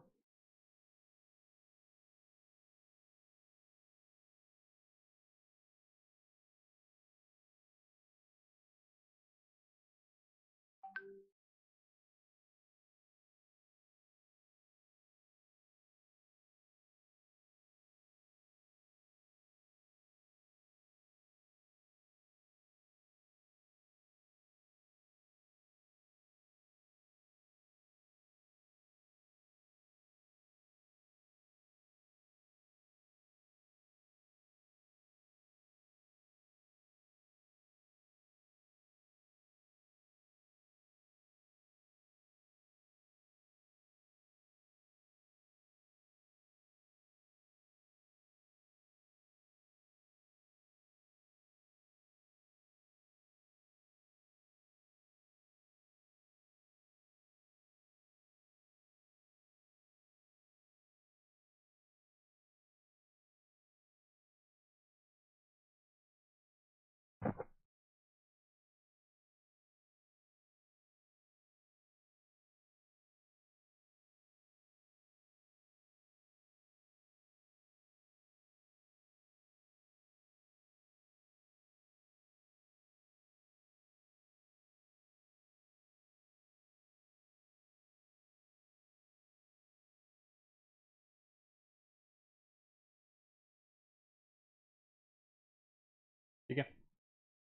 Okay.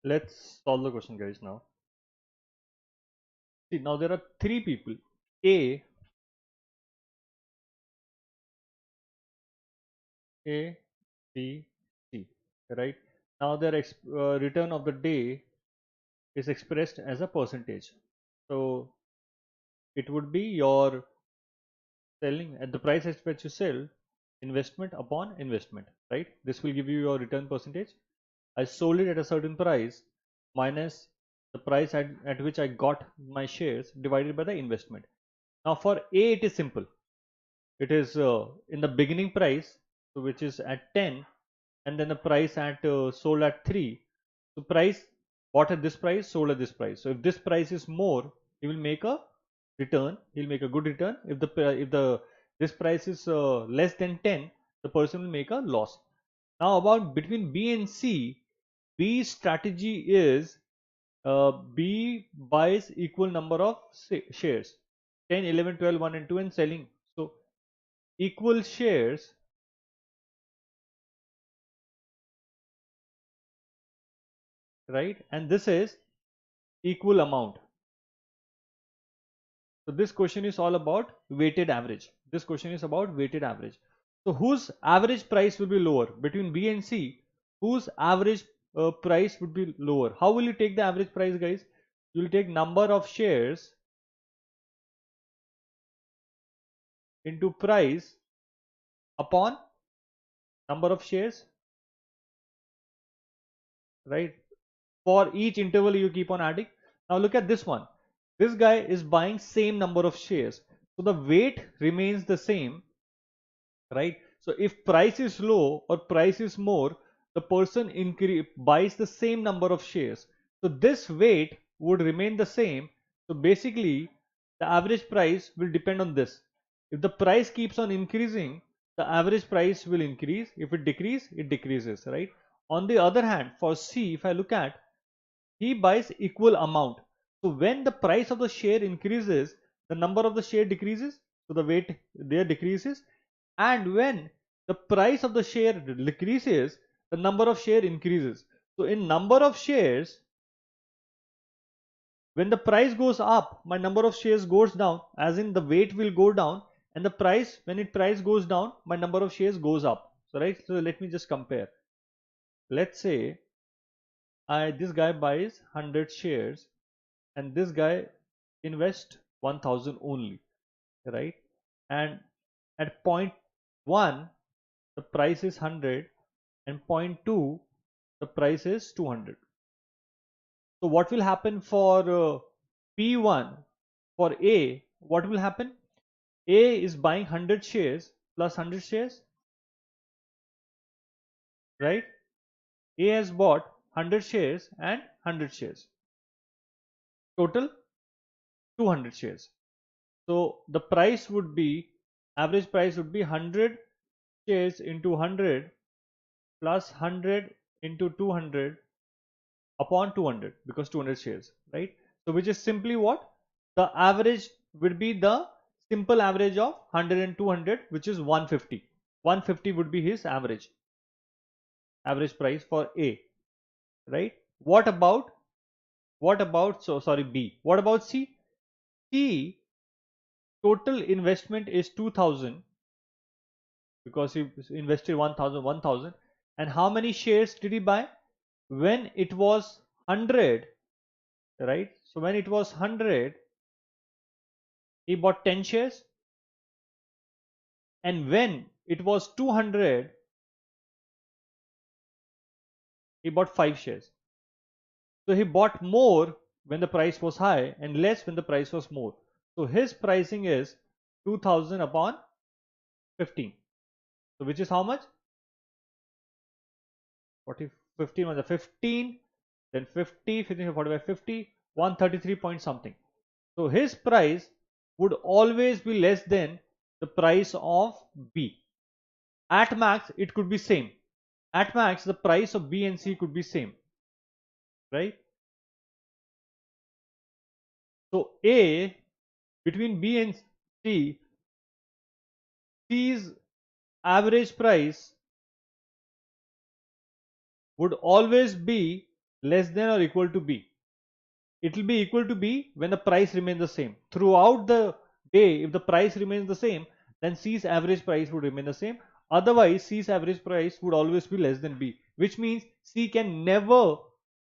Let's solve the question, guys. Now, see, now there are three people: A, A, B, C. Right? Now, their return of the day is expressed as a percentage. So, it would be your selling at the price at which you sell, investment upon investment. Right? This will give you your return percentage. I sold it at a certain price minus the price at which I got my shares divided by the investment. Now, for A, it is simple. It is in the beginning price, so which is at 10, and then the price at sold at 3. So price bought at this price, sold at this price. So if this price is more, he will make a return. He'll make a good return. If the this price is less than 10, the person will make a loss. Now, about between B and C, B's strategy is B buys equal number of shares, 10, 11, 12, 1 and 2, and selling. So equal shares, right? And this is equal amount. So this question is all about weighted average. This question is about weighted average. So whose average price will be lower between B and C? Whose average price would be lower? How will you take the average price, guys? You will take number of shares into price upon number of shares, right? For each interval you keep on adding. Now look at this one. This guy is buying same number of shares, so the weight remains the same, right? So if price is low or price is more, the person buys the same number of shares, so this weight would remain the same. So basically the average price will depend on this. If the price keeps on increasing, the average price will increase. If it decreases, it decreases, right? On the other hand, for C, if I look at, he buys equal amount. So when the price of the share increases, the number of the share decreases, so the weight there decreases. And when the price of the share decreases, the number of share increases. So in number of shares, when the price goes up, my number of shares goes down, as in the weight will go down, and the price, when it price goes down, my number of shares goes up. So right, so let me just compare. Let's say this guy buys 100 shares and this guy invests 1000 only, right? And at point 1 the price is 100 and point 2 the price is 200. So what will happen for P1, for A, what will happen? A is buying 100 shares plus 100 shares, right? A has bought 100 shares and 100 shares. Total 200 shares. So the price would be, average price would be 100 shares into 100 plus 100 into 200 upon 200, because 200 shares, right? So which is simply what? The average would be the simple average of 100 and 200, which is 150. 150 would be his average price for A, right? What about so sorry, B? What about C? C, total investment is 2000, because he invested 1000. And how many shares did he buy? When it was 100, right? So when it was 100, he bought 10 shares, and when it was 200, he bought 5 shares. So he bought more when the price was high and less when the price was more. So his pricing is 2000 upon 15. So which is how much? 40, 15 was a 15, then 50, 15, 45, 50, 133 point something. So his price would always be less than the price of B. At max, it could be same. At max, the price of B and C could be same, right? So A, between B and C, C's average price would always be less than or equal to B. It will be equal to B when the price remains the same. Throughout the day, if the price remains the same, then C's average price would remain the same. Otherwise, C's average price would always be less than B, which means C can never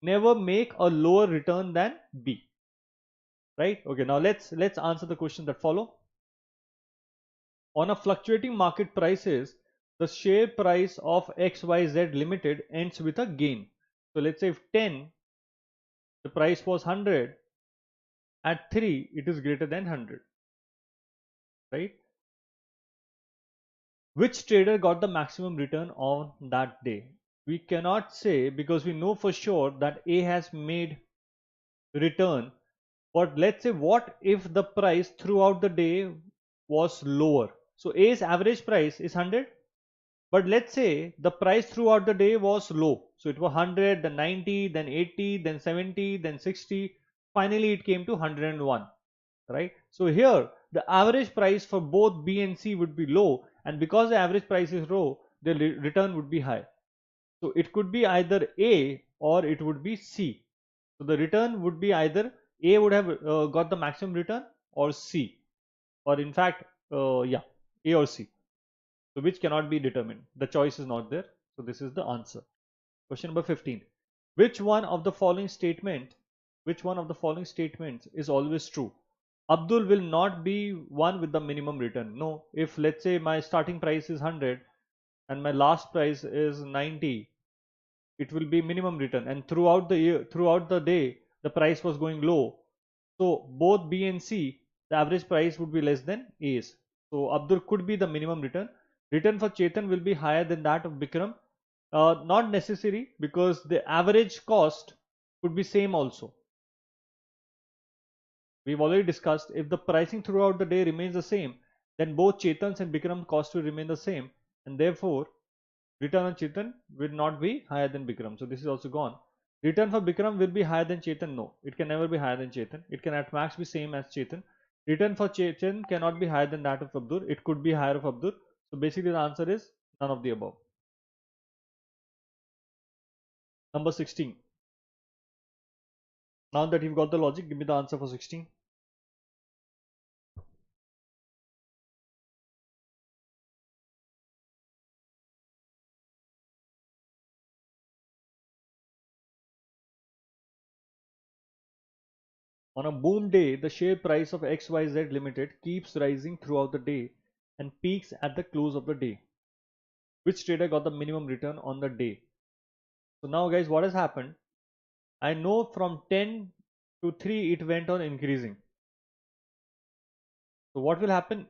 make a lower return than B. Right? Okay, now let's answer the question that follow. On a fluctuating market prices, the share price of XYZ Limited ends with a gain. So let's say if 10, the price was 100, at 3 it is greater than 100, right? Which trader got the maximum return on that day? We cannot say, because we know for sure that A has made return. But let's say, what if the price throughout the day was lower? So A's average price is 100, but let's say the price throughout the day was low. So it was 100, then 90, then 80, then 70, then 60. Finally, it came to 101, right? So here the average price for both B and C would be low, and because the average price is low, the return would be high. So it could be either A or it would be C. So the return would be either A would have got the maximum return, or C, or in fact, yeah, A or C. So which cannot be determined. The choice is not there. So this is the answer. Question number 15. Which one of the following statements is always true? Abdul will not be one with the minimum return. No, if let's say my starting price is 100 and my last price is 90, it will be minimum return, and throughout the day the price was going low. So both B and C, the average price would be less than A's. So Abdul could be the minimum return. Return for Chetan will be higher than that of Bikram. Not necessary, because the average cost could be same also. We've already discussed, if the pricing throughout the day remains the same, then both Chetan's and Bikram cost will remain the same, and therefore return on Chetan will not be higher than Bikram. So this is also gone. Return for Bikram will be higher than Chetan. No, it can never be higher than Chetan. It can at max be same as Chetan. Return for Chetan cannot be higher than that of Abdur. It could be higher of Abdur. So basically the answer is none of the above. Number 16. Now that you've got the logic, give me the answer for 16. On a boom day, the share price of XYZ Limited keeps rising throughout the day and peaks at the close of the day. Which trader got the minimum return on the day? So now guys, what has happened? I know from 10 to 3 it went on increasing. So what will happen?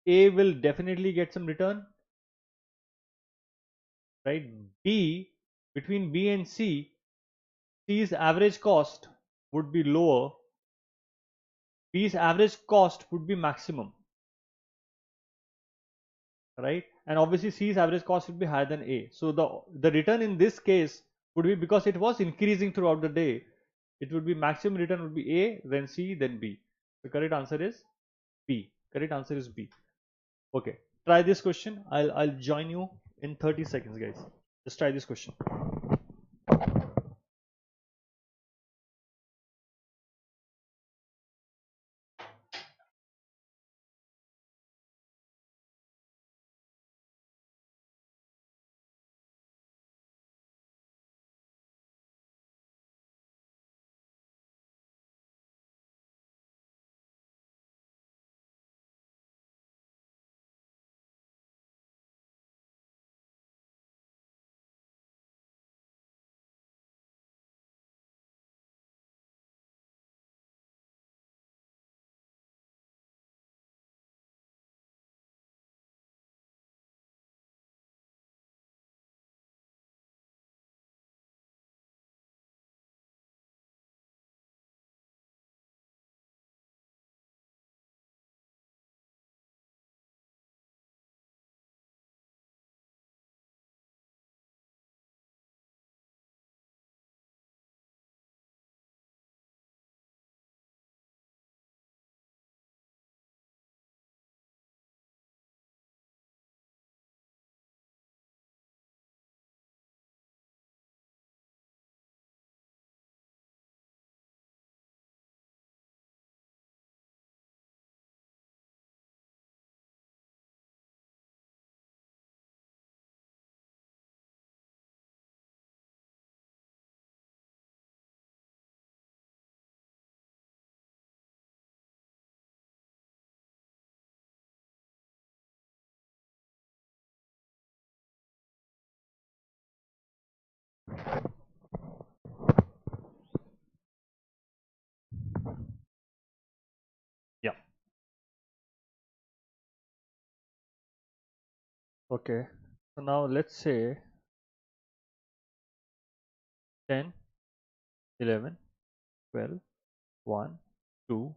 A will definitely get some return, right? B, between B and C, C's average cost would be lower. B's average cost would be maximum, right? And obviously C's average cost would be higher than A. So the return in this case would be, because it was increasing throughout the day, it would be maximum return would be A, then C, then B. The correct answer is B. Correct answer is B. Okay, try this question. I'll join you in 30 seconds, guys. Just try this question. Yeah. Okay. So now let's say 10, 11, 12, 1, 2,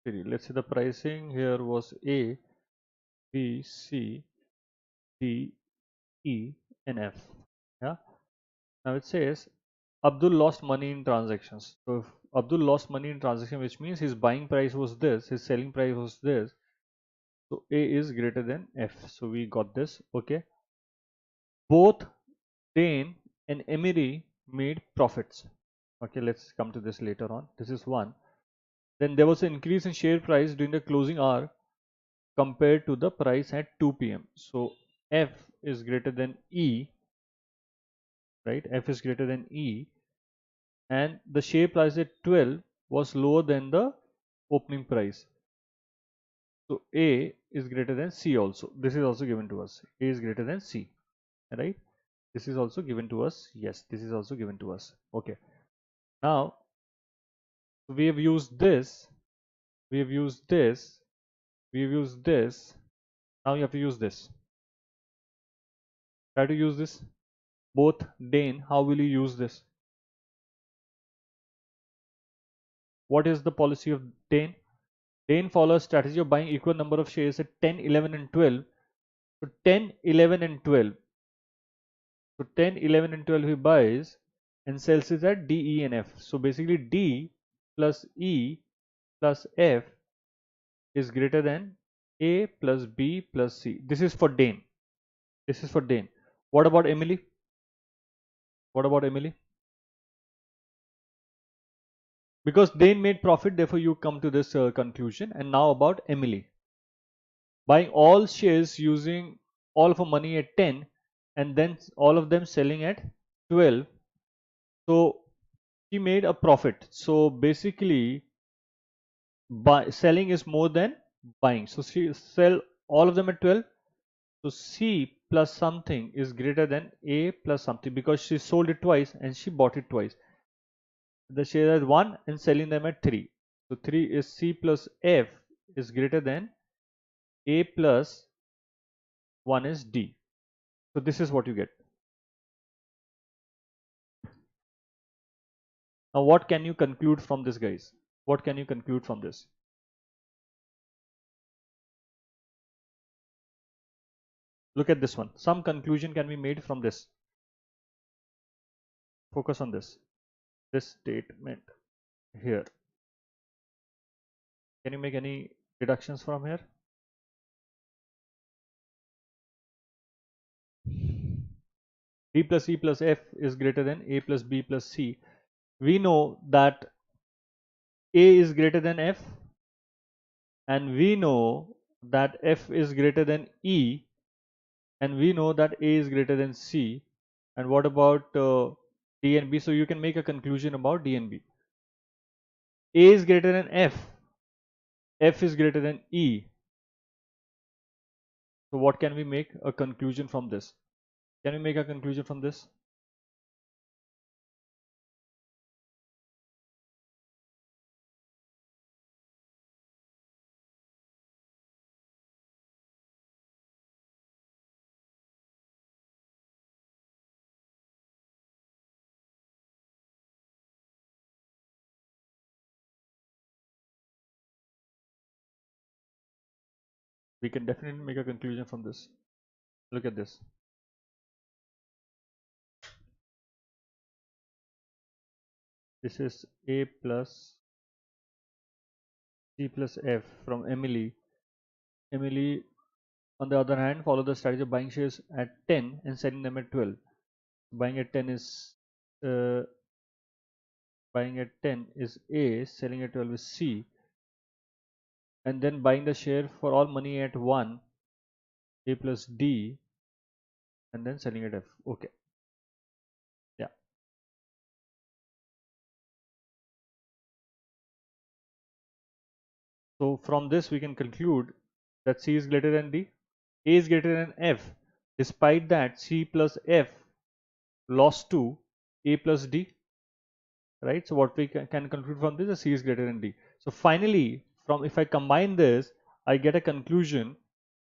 3. Let's say the pricing here was A, B, C, D, E, and F. Yeah. Now it says Abdul lost money in transactions. So if Abdul lost money in transaction, which means his buying price was this, his selling price was this. So A is greater than F. So we got this. Okay. Both Dane and Emery made profits. Okay, let's come to this later on. This is one. Then there was an increase in share price during the closing hour compared to the price at 2 p.m. So F is greater than E, right? F is greater than E, and the share price at 12 was lower than the opening price. So A is greater than C also. This is also given to us. A is greater than C, right? This is also given to us. Yes, this is also given to us. Okay. Now we have used this. We have used this. We have used this. Now you have to use this. Try to use this. Both Dane, how will you use this? What is the policy of Dane? Dane follows strategy of buying equal number of shares at 10, 11 and 12. So 10, 11 and 12. So 10, 11 and 12 he buys and sells it at D, E and F. So basically D plus E plus F is greater than A plus B plus C. This is for Dane. This is for Dane. What about Emily? What about Emily? Because Dane made profit, therefore you come to this conclusion. And now about Emily. Buying all shares using all of her money at 10 and then all of them selling at 12. So she made a profit. So basically selling is more than buying. So she sell all of them at 12. So C plus something is greater than A plus something because she sold it twice and she bought it twice. The share at 1 and selling them at 3. So 3 is C plus F is greater than A plus 1 is D. So this is what you get. Now what can you conclude from this, guys? What can you conclude from this? Look at this one. Some conclusion can be made from this. Focus on this. This statement here. Can you make any deductions from here? D plus E plus F is greater than A plus B plus C. We know that A is greater than F, and we know that F is greater than E, and we know that A is greater than C. And what about D and B? So you can make a conclusion about D and B. A is greater than F is greater than E. So what can we make a conclusion from this? Can we make a conclusion from this? We can definitely make a conclusion from this. Look at this. This is A plus C plus F from Emily. Emily, on the other hand, follow the strategy of buying shares at 10 and selling them at 12. Buying at 10 is uh, buying at 10 is A, selling at 12 is C, and then buying the share for all money at 1, A plus D, and then selling at F. Okay, yeah. So from this we can conclude that C is greater than D, A is greater than F. Despite that, C plus F lost to A plus D, right? So what we can conclude from this is C is greater than D. So finally, from if I combine this, I get a conclusion.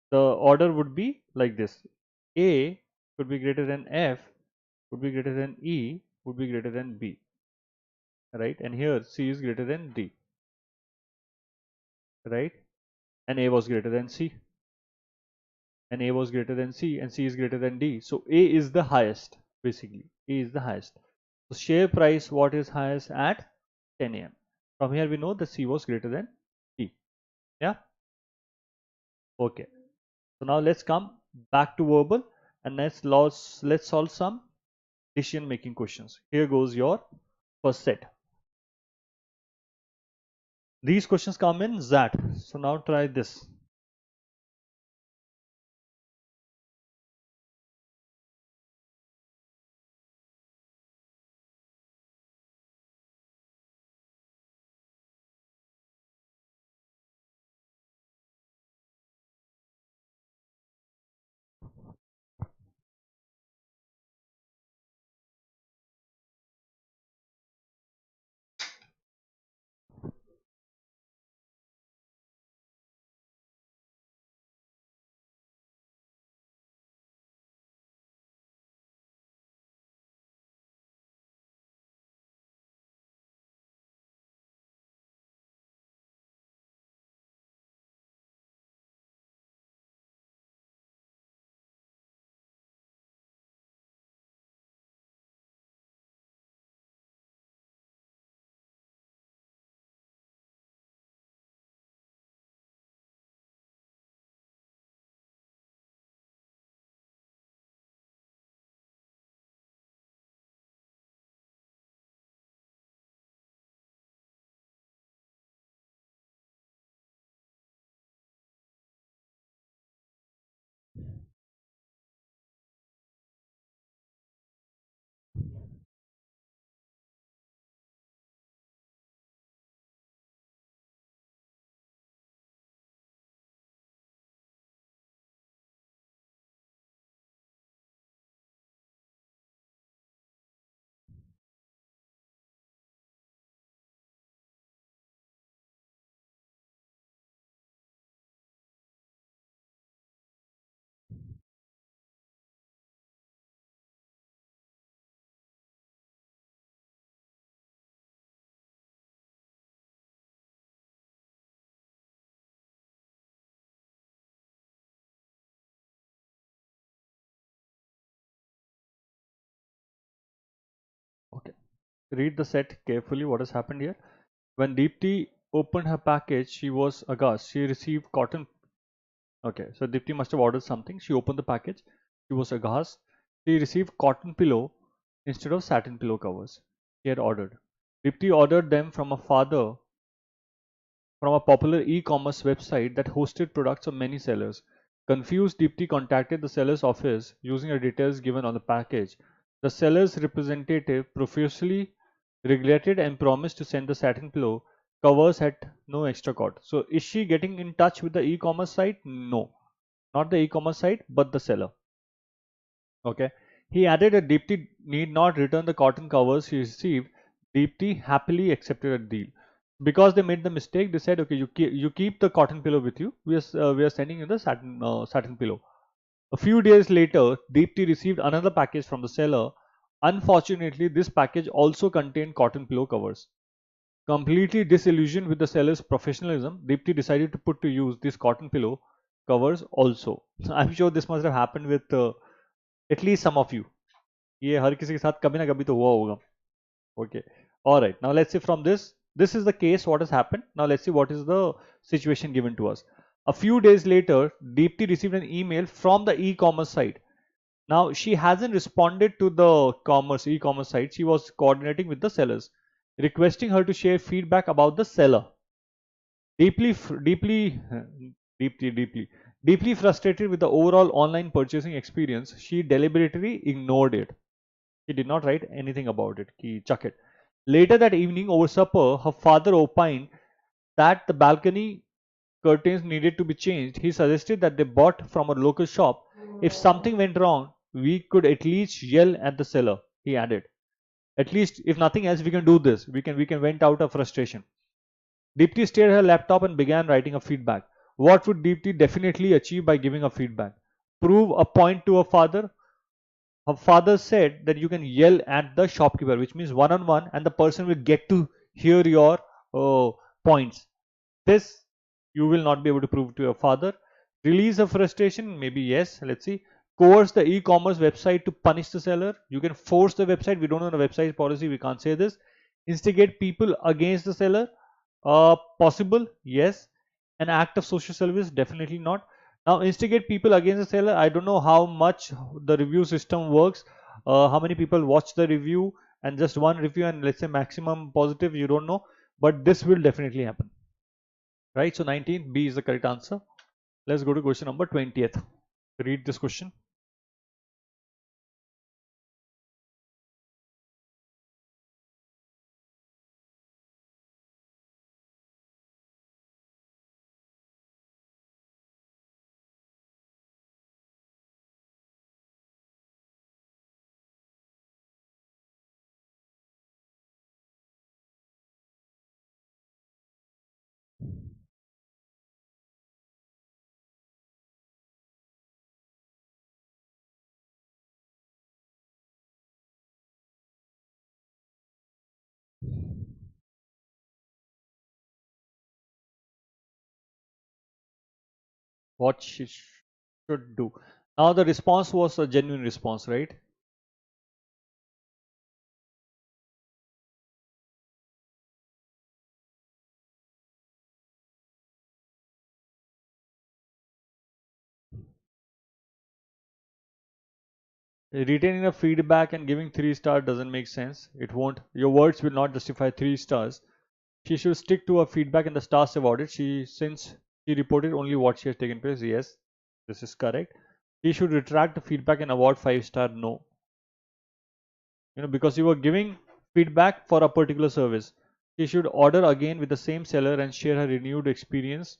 The order would be like this: A could be greater than F, would be greater than E, would be greater than B, right? And here C is greater than D, right? And A was greater than C, and A was greater than C, and C is greater than D. So A is the highest, basically. A is the highest. So share price, what is highest at 10 a.m. From here we know that C was greater than D. Yeah. Okay. So now let's come back to verbal and let's solve some decision making questions. Here goes your first set. These questions come in ZAT. So now try this. read the set carefully. What has happened here? When Deepti opened her package, she was aghast. She received cotton. Okay, so Deepti must have ordered something. She opened the package. She was aghast. She received cotton pillow instead of satin pillow covers she had ordered. Deepti ordered them from a father from a popular e-commerce website that hosted products of many sellers. Confused, Deepti contacted the seller's office using the details given on the package. The seller's representative profusely regretted and promised to send the satin pillow covers at no extra cost. So, is she getting in touch with the e-commerce site? No, not the e-commerce site, but the seller. Okay. He added that Deepti need not return the cotton covers he received. Deepti happily accepted a deal. Because they made the mistake, they said, okay, you keep the cotton pillow with you. We are sending you the satin pillow. A few days later, Deepti received another package from the seller. Unfortunately, this package also contained cotton pillow covers. Completely disillusioned with the seller's professionalism, Deepti decided to put to use these cotton pillow covers also. I'm sure this must have happened with at least some of you. ये हर किसी के साथ कभी ना कभी तो हुआ होगा. Okay. All right. Now let's see from this is the case what has happened. Now let's see what is the situation given to us. A few days later, Deepti received an email from the e-commerce site. Now she hasn't responded to the e-commerce site. She was coordinating with the sellers, requesting her to share feedback about the seller. Deeply, deeply, deeply, deeply frustrated with the overall online purchasing experience, she deliberately ignored it. He did not write anything about it. He chuck it. Later that evening, over supper, her father opined that the balcony curtains needed to be changed. He suggested that they bought from a local shop. If something went wrong, we could at least yell at the seller. He added. At least, if nothing else, we can do this. We can vent out our frustration. Deepti stared at her laptop and began writing a feedback. What would Deepti definitely achieve by giving a feedback? Prove a point to her father. Her father said that you can yell at the shopkeeper, which means one on one, and the person will get to hear your points. This you will not be able to prove to your father. Release of frustration, maybe yes. Let's see. Coerce the e-commerce website to punish the seller. You can force the website. We don't know the website policy. We can't say this. Instigate people against the seller. Possible, yes. An act of social service, definitely not. Now, instigate people against the seller. I don't know how much the review system works. How many people watch the review and just one review and let's say maximum positive, you don't know. But this will definitely happen. Right? So 19, B is the correct answer. Let's go to question number 20th. Read this question. What she should do. Now the response was a genuine response, right? Retaining the feedback and giving 3 star doesn't make sense. It won't. Your words will not justify 3 stars. She should stick to her feedback and the stars awarded. Since she reported only what she has taken place. Yes, this is correct. She should retract the feedback and award 5 star. No, because you were giving feedback for a particular service. She should order again with the same seller and share her renewed experience.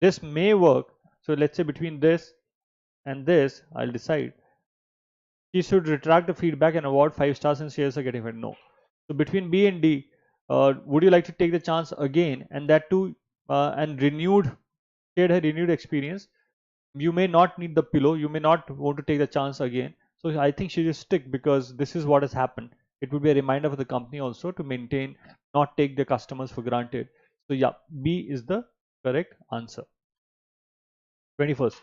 This may work. So let's say between this and this, I'll decide. She should retract the feedback and award 5 stars and shares are getting fed. No. So between B and D, would you like to take the chance again and that too and shared her renewed experience? You may not need the pillow. You may not want to take the chance again. So I think she should stick because this is what has happened. It would be a reminder for the company also to maintain, not take the customers for granted. So yeah, B is the correct answer. 21st.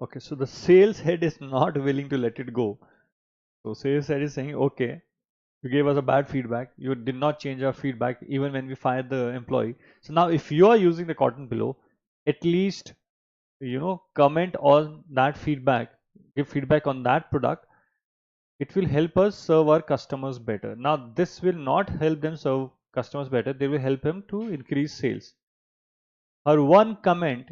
Okay, so the sales head is not willing to let it go. So sales head is saying, okay, you gave us a bad feedback. You did not change our feedback even when we fired the employee. So now if you are using the cotton pillow, at least, comment on that feedback, give feedback on that product. It will help us serve our customers better. Now this will not help them serve customers better. They will help them to increase sales. Her one comment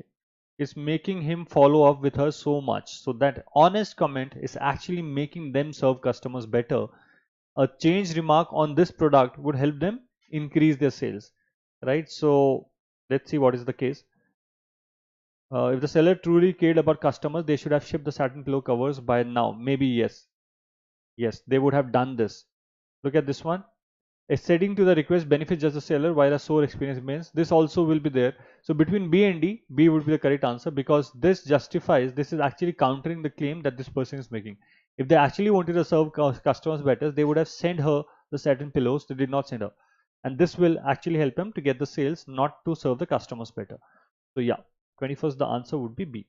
is making him follow up with her so much. So that honest comment is actually making them serve customers better. A change remark on this product would help them increase their sales, right? So let's see what is the case. If the seller truly cared about customers, they should have shipped the satin pillow covers by now. Maybe yes, yes, they would have done this. Look at this one. A setting to the request benefits just the seller while a sore experience remains. This also will be there. So between B and D, B would be the correct answer because this justifies, this is actually countering the claim that this person is making. If they actually wanted to serve customers better, they would have sent her the satin pillows. They did not send her. And this will actually help them to get the sales, not to serve the customers better. So yeah, 21st, the answer would be B.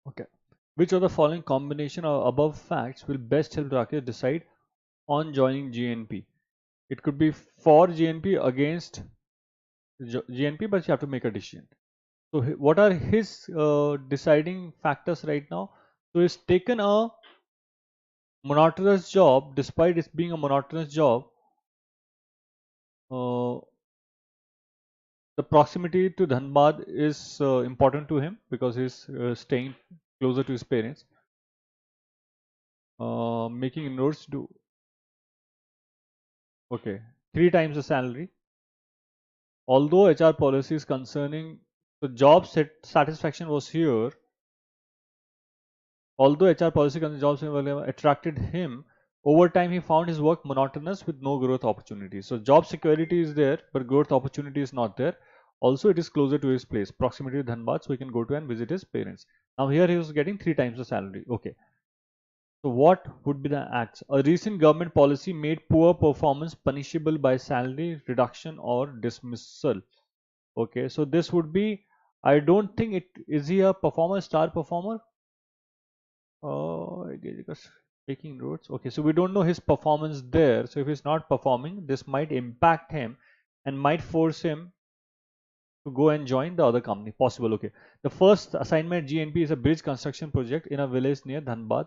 Okay. Which of the following combination or above facts will best help Rakesh decide on joining GNP? It could be for GNP, against GNP, but you have to make a decision. So what are his deciding factors right now? So he's taken a monotonous job. Despite it being a monotonous job, uh, the proximity to Dhanbad is important to him because he's staying closer to his parents. Making inroads to, okay, 3 times the salary. Although HR policies concerning the job satisfaction was here, although HR policy concerning jobs attracted him, over time he found his work monotonous with no growth opportunities. So job security is there, but growth opportunity is not there. Also, it is closer to his place, proximity to Dhanbad, so he can go to and visit his parents. Now here he was getting 3 times the salary. Okay. So what would be the acts? A recent government policy made poor performance punishable by salary reduction or dismissal. Okay, so this would be, I don't think it, is he a performer, star performer? Because taking roads. Okay, so we don't know his performance there. So if he's not performing, this might impact him and might force him to go and join the other company. Possible, okay. The first assignment GNP is a bridge construction project in a village near Dhanbad.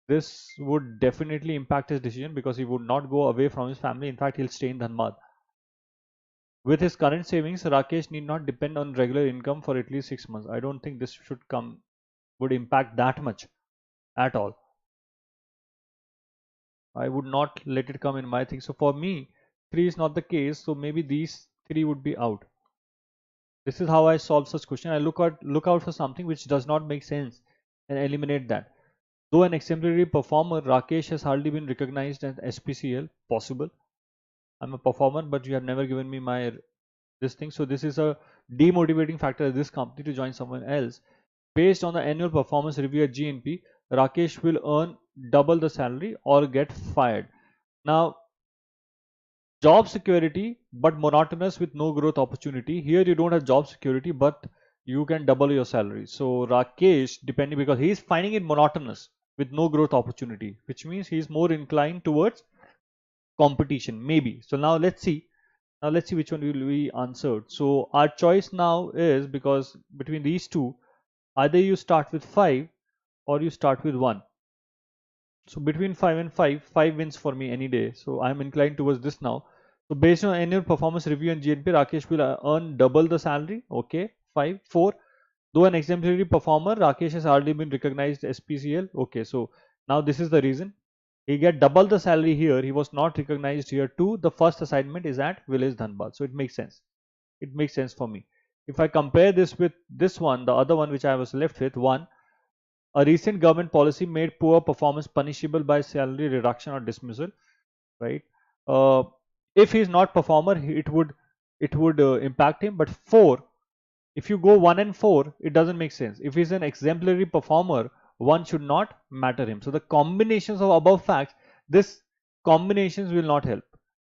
This would definitely impact his decision because he would not go away from his family. In fact, he'll stay in Dhanbad. With his current savings, Rakesh need not depend on regular income for at least 6 months. I don't think this would impact that much at all. I would not let it come in my thing. So for me, 3 is not the case. So maybe these 3 would be out. This is how I solve such question. I look out for something which does not make sense and eliminate that. Though an exemplary performer, Rakesh has hardly been recognized as SPCL. Possible. I'm a performer, but you have never given me my this thing. So this is a demotivating factor of this company to join someone else. Based on the annual performance review at GNP, Rakesh will earn double the salary or get fired. Now, job security but monotonous with no growth opportunity. Here you don't have job security, but you can double your salary. So Rakesh, depending, because he is finding it monotonous with no growth opportunity, which means he is more inclined towards competition, maybe. So now let's see. Now let's see which one will be answered. So our choice now is, because between these two, either you start with 5 or you start with 1. So between 5 and 5, 5 wins for me any day. So I'm inclined towards this now. So based on annual performance review and GNP, Rakesh will earn double the salary. Okay, 5, 4. Though an exemplary performer, Rakesh has already been recognized as PCL. Okay, so now this is the reason. He get double the salary here. He was not recognized here too. The first assignment is at Village Dhanbad. So it makes sense. It makes sense for me. If I compare this with this one, the other one which I was left with, 1. A recent government policy made poor performance punishable by salary reduction or dismissal, right? Uh, if he is not performer, it would impact him. But 4, if you go 1 and 4, it doesn't make sense. If he's an exemplary performer, 1 should not matter him. So the combinations of above facts, this combinations will not help,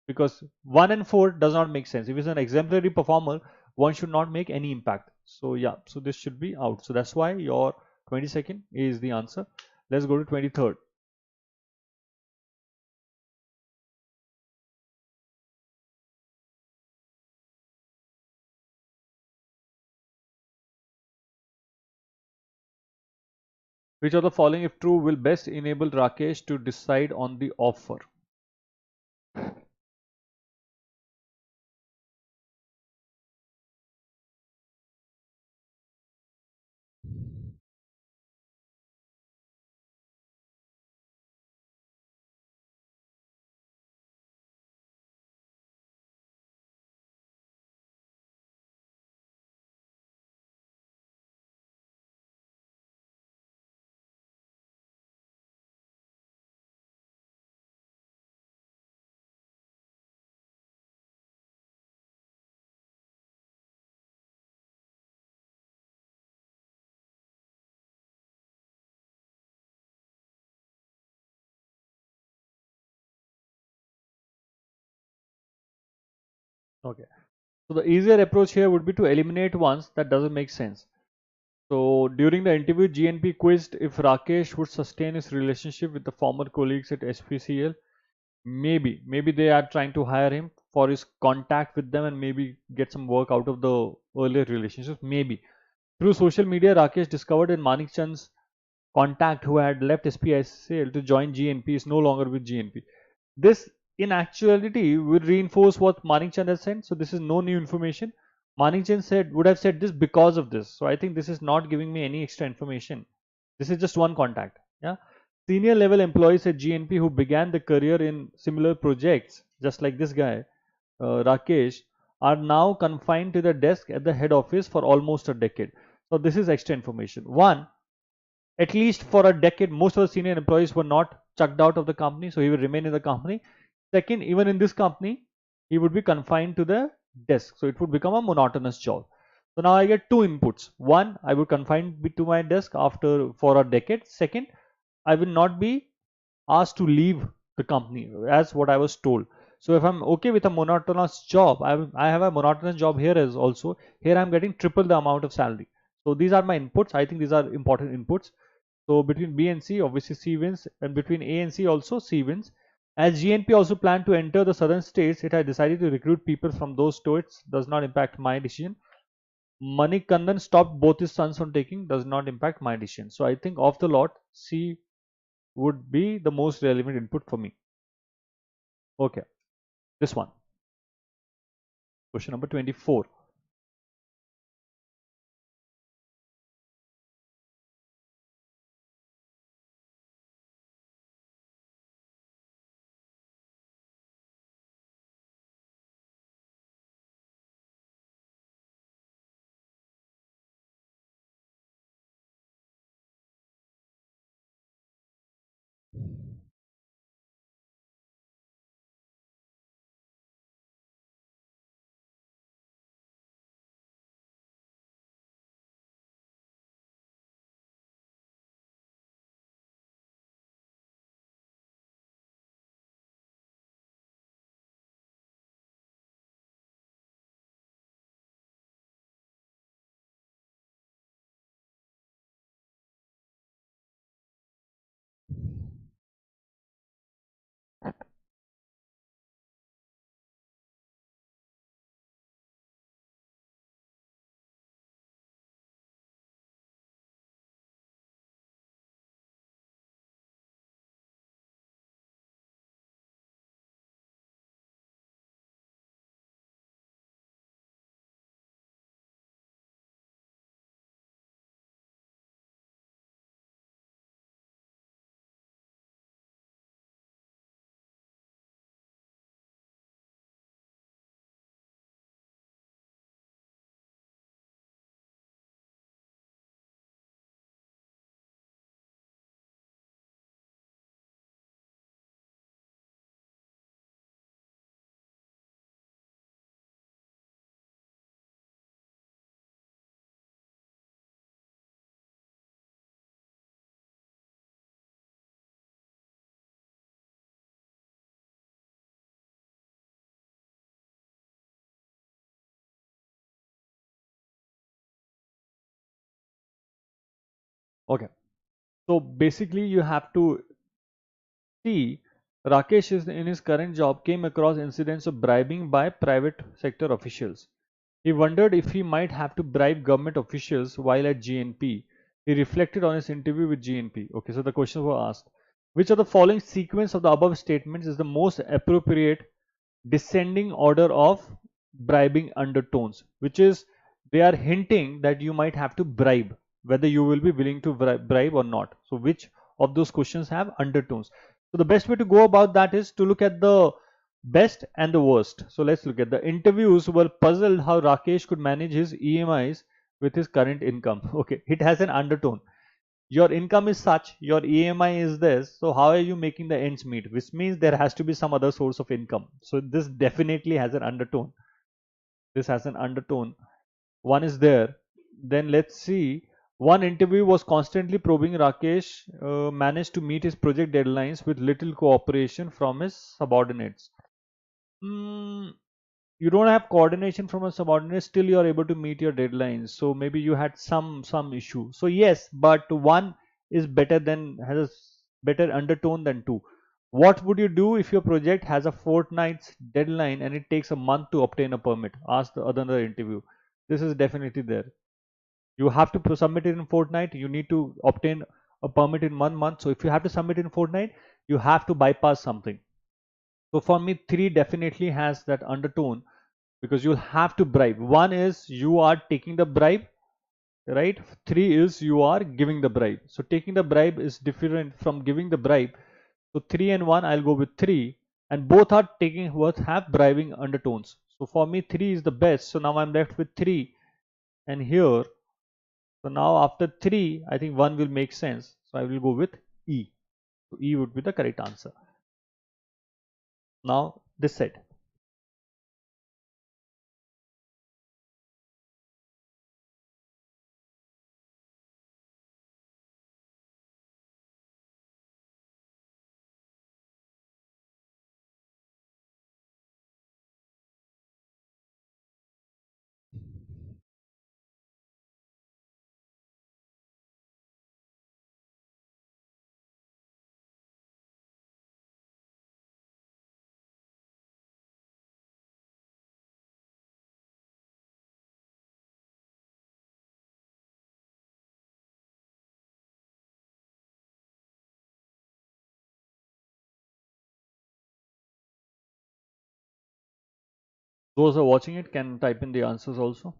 because 1 and 4 does not make sense. If he's an exemplary performer, 1 should not make any impact. So yeah, so this should be out. So that's why your 22nd is the answer. Let's go to 23rd. Which of the following, if true, will best enable Rakesh to decide on the offer? Okay. So the easier approach here would be to eliminate ones that doesn't make sense. So during the interview, GNP quizzed if Rakesh would sustain his relationship with the former colleagues at SPCL. Maybe they are trying to hire him for his contact with them and maybe get some work out of the earlier relationships. Maybe through social media, Rakesh discovered that Manik Chand's contact, who had left SPCL to join GNP, is no longer with GNP. This in actuality will reinforce what Manikchand has said. So this is no new information. Manikchand would have said this because of this. So I think this is not giving me any extra information. This is just one contact. Yeah. Senior level employees at GNP who began the career in similar projects, just like this guy, Rakesh, are now confined to the desk at the head office for almost a decade. So this is extra information. One, at least for a decade, most of the senior employees were not chucked out of the company, so he will remain in the company. Second, even in this company, he would be confined to the desk, so it would become a monotonous job. So now I get two inputs. One, I would confine to my desk after for a decade. Second, I will not be asked to leave the company as what I was told. So if I'm okay with a monotonous job, I have a monotonous job here as also. Here I'm getting triple the amount of salary. So these are my inputs. I think these are important inputs. So between B and C, obviously C wins, and between A and C also C wins. As GNP also planned to enter the southern states, it had decided to recruit people from those states. Does not impact my decision. Manikandan stopped both his sons from taking does not impact my decision. So I think of the lot, C would be the most relevant input for me. Okay, this one. Question number 24. Okay, so basically you have to see Rakesh is in his current job came across incidents of bribing by private sector officials. He wondered if he might have to bribe government officials while at GNP. He reflected on his interview with GNP. Okay, so the questions were asked. Which of the following sequence of the above statements is the most appropriate descending order of bribing undertones, which is they are hinting that you might have to bribe, whether you will be willing to bribe or not. So which of those questions have undertones? So the best way to go about that is to look at the best and the worst. So let's look at the interviews were puzzled how Rakesh could manage his EMIs with his current income. Okay, it has an undertone. Your income is such, your EMI is this, so how are you making the ends meet? Which means there has to be some other source of income. So this definitely has an undertone. This has an undertone. One is there. Then let's see. One interview was constantly probing Rakesh managed to meet his project deadlines with little cooperation from his subordinates. Hmm, you don't have coordination from a subordinate, still you are able to meet your deadlines, so maybe you had some issue. So yes, but one is better than has a better undertone than two. What would you do if your project has a fortnight's deadline and it takes a month to obtain a permit? Ask the other interview. This is definitely there. You have to submit it in fortnight, you need to obtain a permit in 1 month. So if you have to submit in fortnight, you have to bypass something. So for me, three definitely has that undertone because you'll have to bribe. One is you are taking the bribe, right? Three is you are giving the bribe. So taking the bribe is different from giving the bribe. So three and one, I'll go with three, and both are taking what have bribing undertones. So for me, three is the best. So now I'm left with three, and here. So now after three, I think one will make sense. So I will go with E. So E would be the correct answer. Now this set. Those who are watching it can type in the answers also.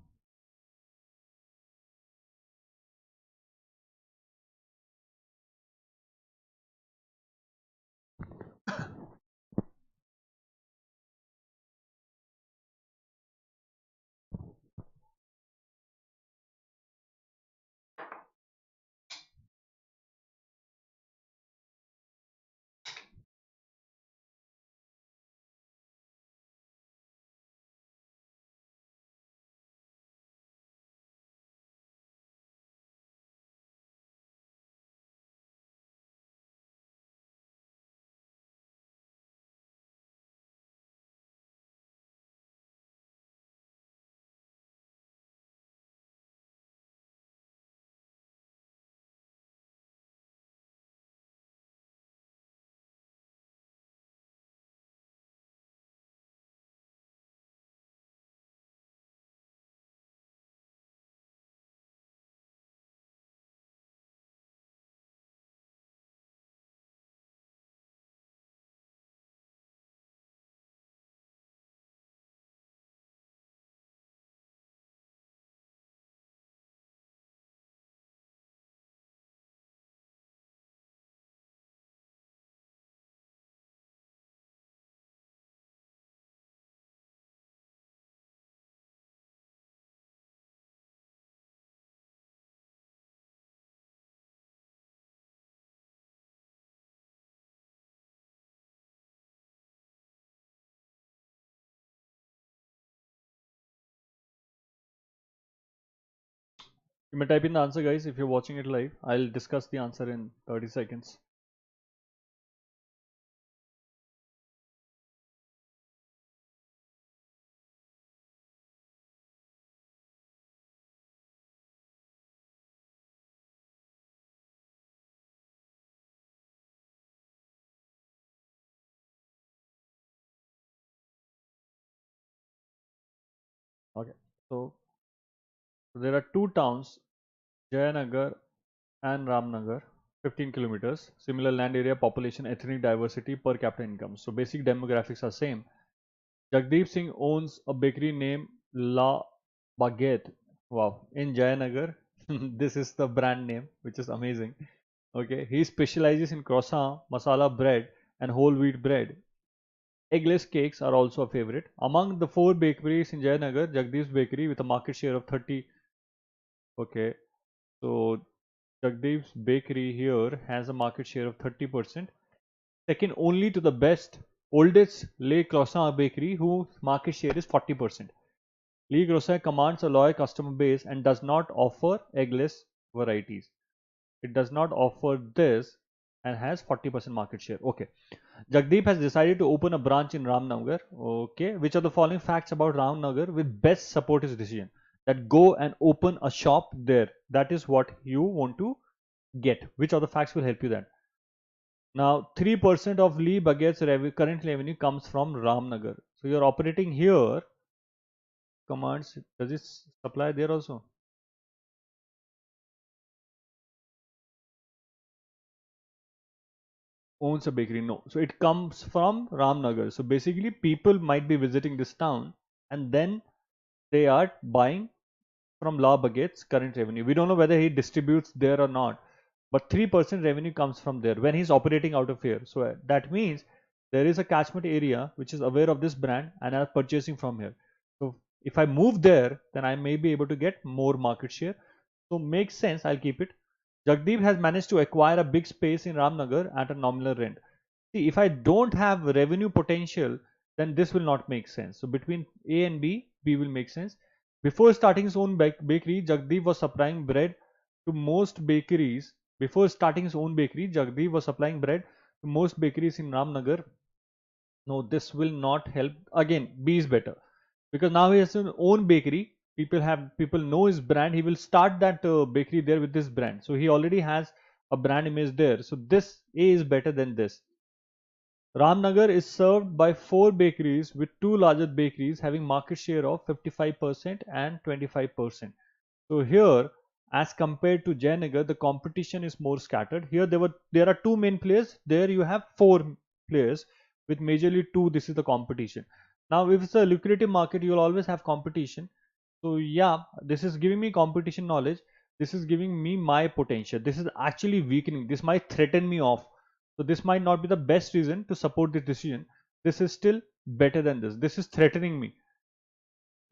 You may type in the answer, guys, if you're watching it live. I'll discuss the answer in 30 seconds. Okay. So there are two towns, Jayanagar and Ramnagar, 15 kilometers. Similar land area, population, ethnic diversity, per capita income. So basic demographics are same. Jagdeep Singh owns a bakery named La Baguette. Wow, in Jayanagar. This is the brand name, which is amazing. Okay, he specializes in croissant, masala bread, and whole wheat bread. Eggless cakes are also a favorite. Among the four bakeries in Jayanagar, Jagdeep's bakery with a market share of 30. Okay, so Jagdeep's bakery here has a market share of 30%. Second only to the best, oldest Le Croissant bakery whose market share is 40%. Le Croissant commands a loyal customer base and does not offer eggless varieties. It does not offer this and has 40% market share. Okay. Jagdeep has decided to open a branch in Ramnagar. Okay. Which are the following facts about Ramnagar will best support his decision? That go and open a shop there. That is what you want to get. Which of the facts will help you then? Now, 3% of Lee Baguette's current revenue comes from Ramnagar. So you're operating here. Commands, does it supply there also? Owns a bakery? No. So it comes from Ramnagar. So basically, people might be visiting this town and then they are buying from La Baguette's current revenue. We don't know whether he distributes there or not, but 3% revenue comes from there when he's operating out of here. So that means there is a catchment area which is aware of this brand and are purchasing from here. So if I move there, then I may be able to get more market share. So makes sense, I'll keep it. Jagdeep has managed to acquire a big space in Ramnagar at a nominal rent. See, if I don't have revenue potential, then this will not make sense. So between A and B, B will make sense. Before starting his own bakery, Jagdeep was supplying bread to most bakeries. Before starting his own bakery, Jagdeep was supplying bread to most bakeries in Ramnagar. No, this will not help. Again, B is better because now he has his own bakery. People know his brand. He will start that bakery there with this brand. So he already has a brand image there. So this A is better than this. Ramnagar is served by four bakeries with two larger bakeries having market share of 55% and 25%. So here, as compared to Jayanagar, the competition is more scattered. Here there are two main players. There you have four players with majorly two. This is the competition. Now, if it's a lucrative market, you'll always have competition. So yeah, this is giving me competition knowledge. This is giving me my potential. This is actually weakening. This might threaten me off. So this might not be the best reason to support this decision. This is still better than this. This is threatening me.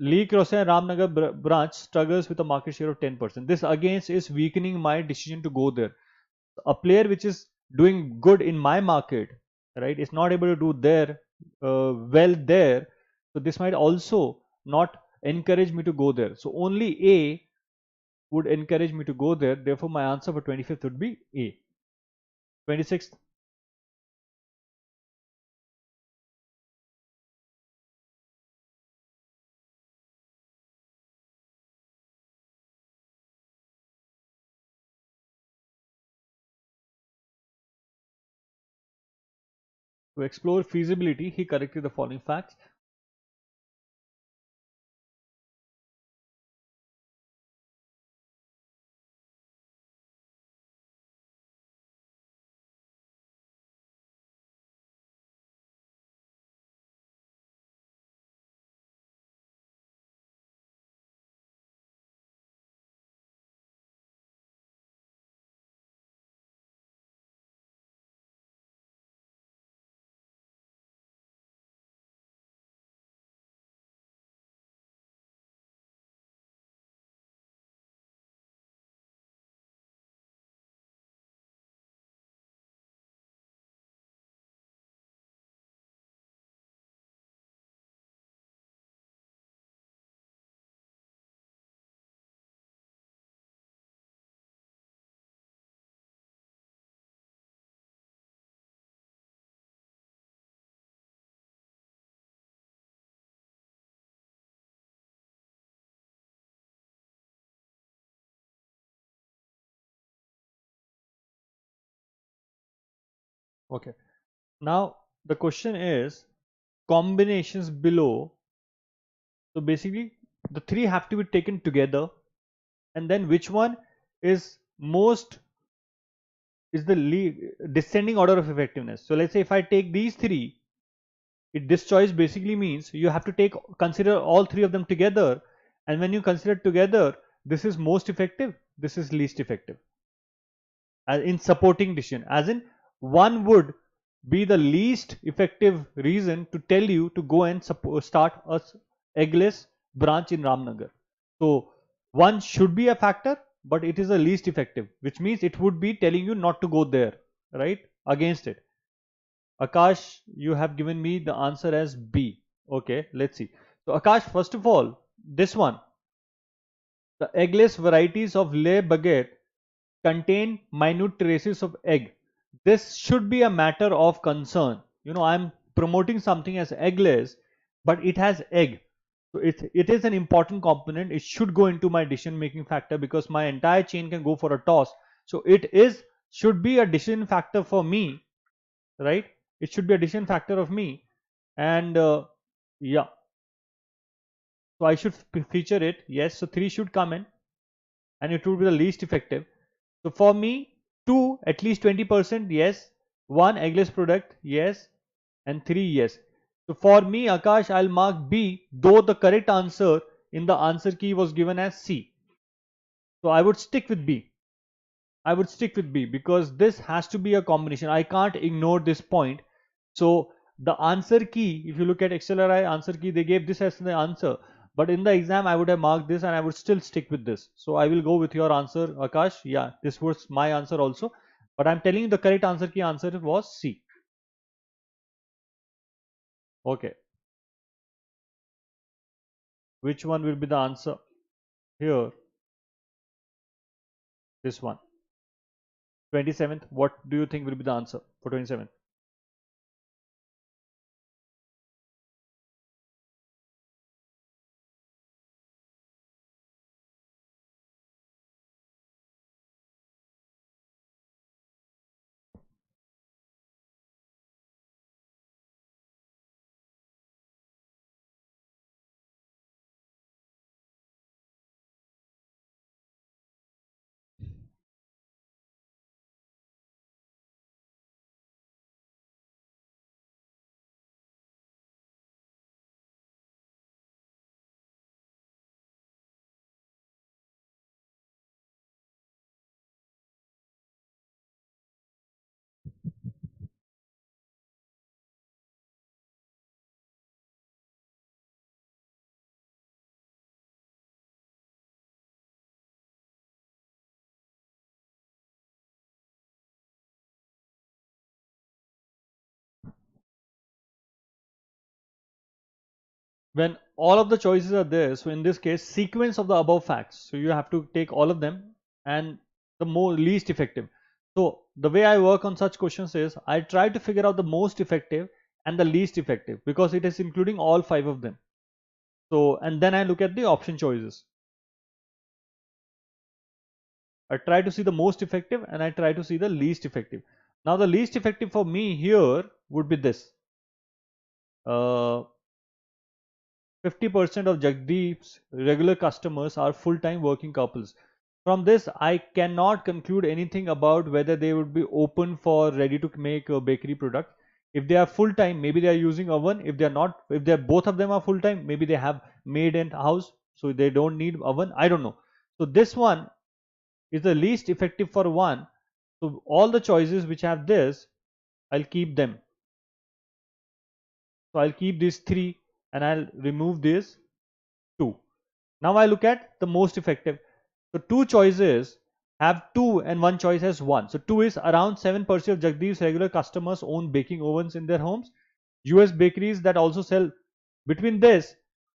Lee Crossing Ramnagar branch struggles with a market share of 10%. This against is weakening my decision to go there. A player which is doing good in my market, right, is not able to do there well there. So this might also not encourage me to go there. So only A would encourage me to go there. Therefore, my answer for 25th would be A. 26th, to explore feasibility, he corrected the following facts. Okay. Now the question is combinations below. So basically, the three have to be taken together, and then which one is most is the descending order of effectiveness. So let's say if I take these three, this choice basically means you have to consider all three of them together, and when you consider together, this is most effective, this is least effective, as in supporting decision, as in one would be the least effective reason to tell you to go and start a eggless branch in Ramnagar. So one should be a factor, but it is the least effective, which means it would be telling you not to go there, right? Against it. Akash, you have given me the answer as B. Okay, let's see. So Akash, first of all, this one, the eggless varieties of lait baguette contain minute traces of egg. This should be a matter of concern. I'm promoting something as eggless, but it has egg. So it is an important component. It should go into my decision making factor because my entire chain can go for a toss. So it is should be a decision factor for me, right? It should be a decision factor of me, and yeah. So I should feature it. Yes. So 3 should come in, and it would be the least effective. So for me, 2 at least 20%, yes. 1 eggless product, yes. And 3, yes. So for me, Akash, I'll mark B, though the correct answer in the answer key was given as C. So I would stick with B. I would stick with B because this has to be a combination. I can't ignore this point. So the answer key, if you look at XLRI answer key, they gave this as the answer. But in the exam, I would have marked this and I would still stick with this. So I will go with your answer, Akash. Yeah, this was my answer also. But I'm telling you the correct answer key answer was C. Okay. Which one will be the answer? Here, this one. 27th. What do you think will be the answer for 27th? when all of the choices are there, so in this case, sequence of the above facts. So you have to take all of them and the more least effective. So the way I work on such questions is I try to figure out the most effective and the least effective because it is including all five of them. So, and then I look at the option choices. I try to see the most effective and I try to see the least effective. Now the least effective for me here would be this. 50% of Jagdeep's regular customers are full-time working couples. From this, I cannot conclude anything about whether they would be open for ready to make a bakery product. If they are full-time, maybe they are using oven. If they are not, if they are, both of them are full-time, maybe they have maid in house, so they don't need oven. I don't know. So this one is the least effective for one. So all the choices which have this, I'll keep them. So I'll keep these three and I'll remove this two. Now I look at the most effective. So two choices have two and one choice has one. So two is around 7% of Jagdeep's regular customers own baking ovens in their homes. US bakeries that also sell. Between this,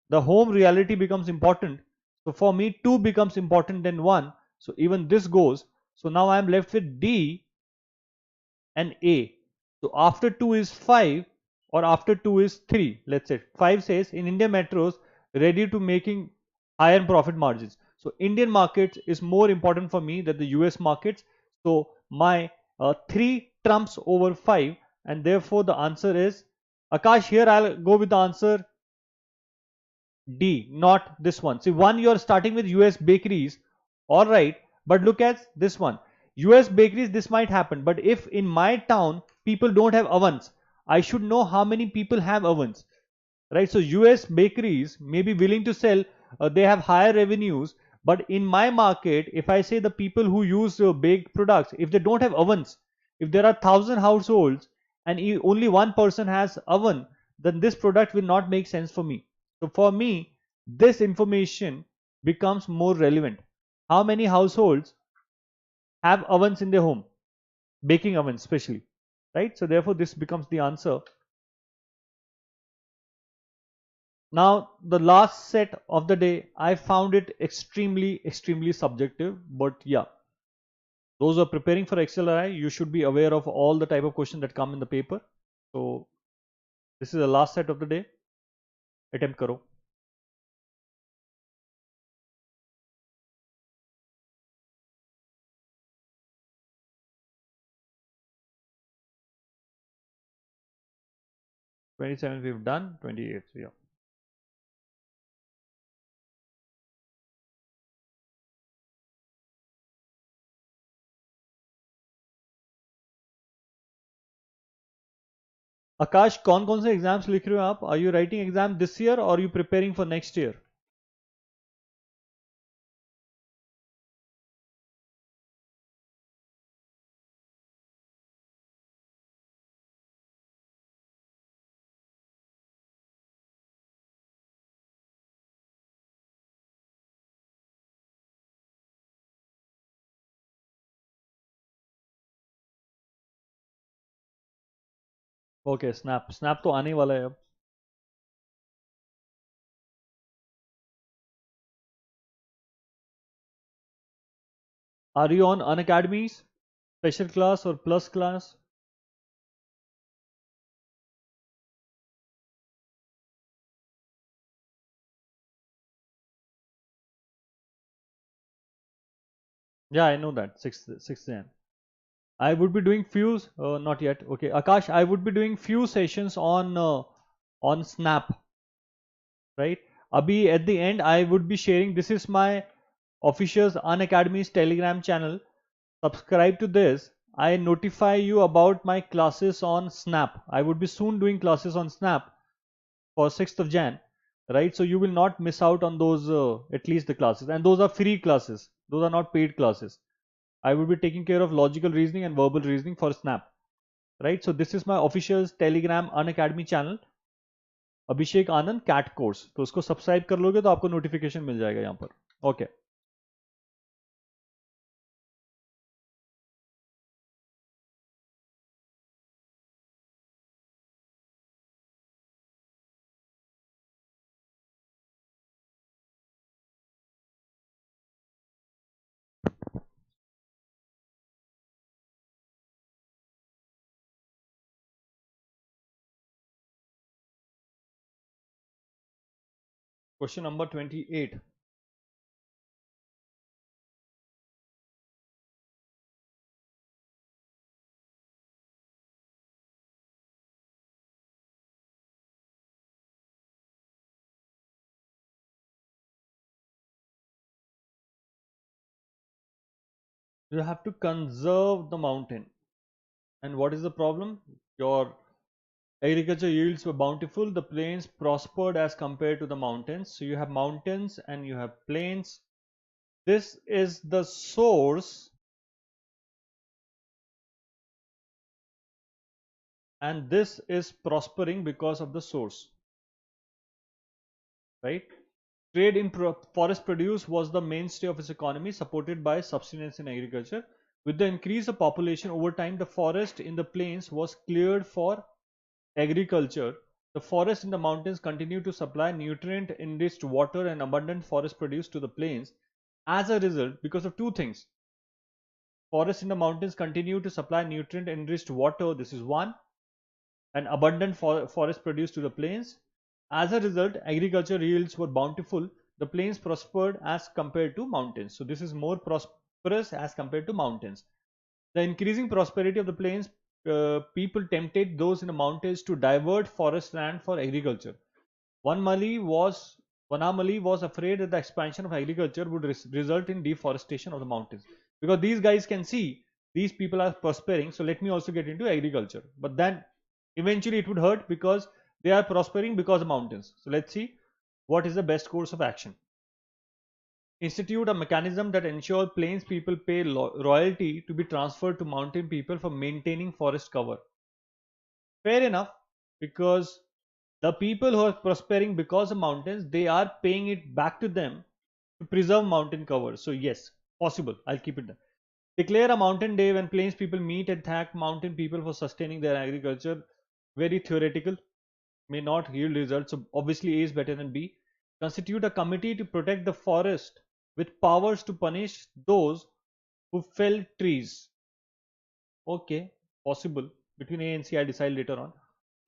the home reality becomes important. So for me, two becomes important than one. So even this goes. So now I am left with D and A. So after 2 is 5 or after 2 is 3. Let's say 5 says in India metros ready to making higher profit margins. So Indian markets is more important for me than the US markets. So my 3 trumps over 5 and therefore the answer is Akash. Here I'll go with the answer D, not this one. See, one you're starting with US bakeries, all right, but look at this one. US bakeries, this might happen, but if in my town people don't have ovens, I should know how many people have ovens, right? So US bakeries may be willing to sell, they have higher revenues, but in my market, if I say the people who use baked products, if they don't have ovens, if there are 1,000 households and only one person has oven, then this product will not make sense for me. So for me, this information becomes more relevant. How many households have ovens in their home, baking ovens especially, right? So therefore this becomes the answer. Now, the last set of the day, I found it extremely subjective, but yeah, those who are preparing for XLRI, you should be aware of all the type of questions that come in the paper. So, this is the last set of the day. Attempt karo. '27 we've done, 28th, yeah. Akash, कौन से exams लिख रहे हो आप? Are you writing exam this year or are you preparing for next year? Okay, snap तो आने वाला है अब. Are you on Unacademy's special class or plus class? Yeah, I know that. 6th Jan. I would be doing few, not yet. Okay, Akash, I would be doing few sessions on Snap, right? Abhi at the end, I would be sharing. This is my official Unacademy's Telegram channel. Subscribe to this. I notify you about my classes on Snap. I would be soon doing classes on Snap for 6th of Jan, right? So you will not miss out on those at least the classes, and those are free classes. Those are not paid classes. I will be taking care of logical reasoning and verbal reasoning for Snap, right? So this is my official Telegram Unacademy channel, Abhishek Anand cat course. तो उसको subscribe कर लोगे तो आपको notification मिल जाएगा यहाँ पर. Okay. Question number 28. You have to conserve the mountain. And what is the problem? Your agriculture yields were bountiful, the plains prospered as compared to the mountains. So you have mountains and you have plains. This is the source, and this is prospering because of the source, right? Trade in forest produce was the mainstay of its economy, supported by subsistence in agriculture. With the increase of population over time, the forest in the plains was cleared for agriculture. The forest in the mountains continued to supply nutrient-enriched water and abundant forest produce to the plains. As a result, because of two things, forests in the mountains continue to supply nutrient-enriched water. This is one, and abundant forest produce to the plains. As a result, agriculture yields were bountiful. The plains prospered as compared to mountains. So this is more prosperous as compared to mountains. The increasing prosperity of the plains people tempted those in the mountains to divert forest land for agriculture. One Mali was Vanamali was afraid that the expansion of agriculture would result in deforestation of the mountains, because these guys can see these people are prospering, so let me also get into agriculture. But then eventually it would hurt because they are prospering because of mountains. So let's see what is the best course of action. Institute a mechanism that ensures plains people pay royalty to be transferred to mountain people for maintaining forest cover. Fair enough, because the people who are prospering because of mountains, they are paying it back to them to preserve mountain cover. So yes, possible. I'll keep it there. Declare a mountain day when plains people meet and thank mountain people for sustaining their agriculture. Very theoretical, may not yield results. So obviously A is better than B. Constitute a committee to protect the forest with powers to punish those who fell trees. Okay, possible. Between A and C, I decide later on.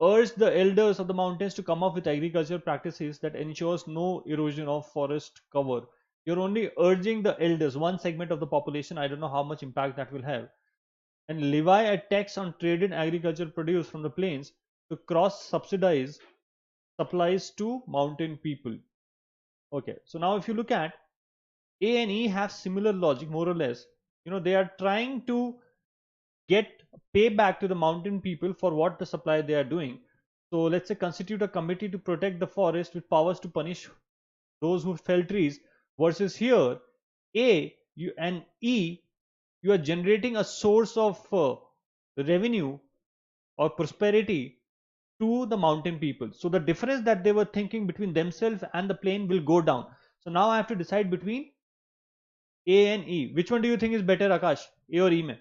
Urge the elders of the mountains to come up with agricultural practices that ensures no erosion of forest cover. You're only urging the elders, one segment of the population. I don't know how much impact that will have. And levy a tax on traded agricultural produce from the plains to cross subsidize supplies to mountain people. Okay, so now if you look at A and E have similar logic, more or less. They are trying to get payback to the mountain people for what the supply they are doing. So let's say constitute a committee to protect the forest with powers to punish those who fell trees, versus here A you and E, you are generating a source of revenue or prosperity to the mountain people. So the difference that they were thinking between themselves and the plain will go down. So now I have to decide between A and E. Which one do you think is better, Akash? A or E? Mein?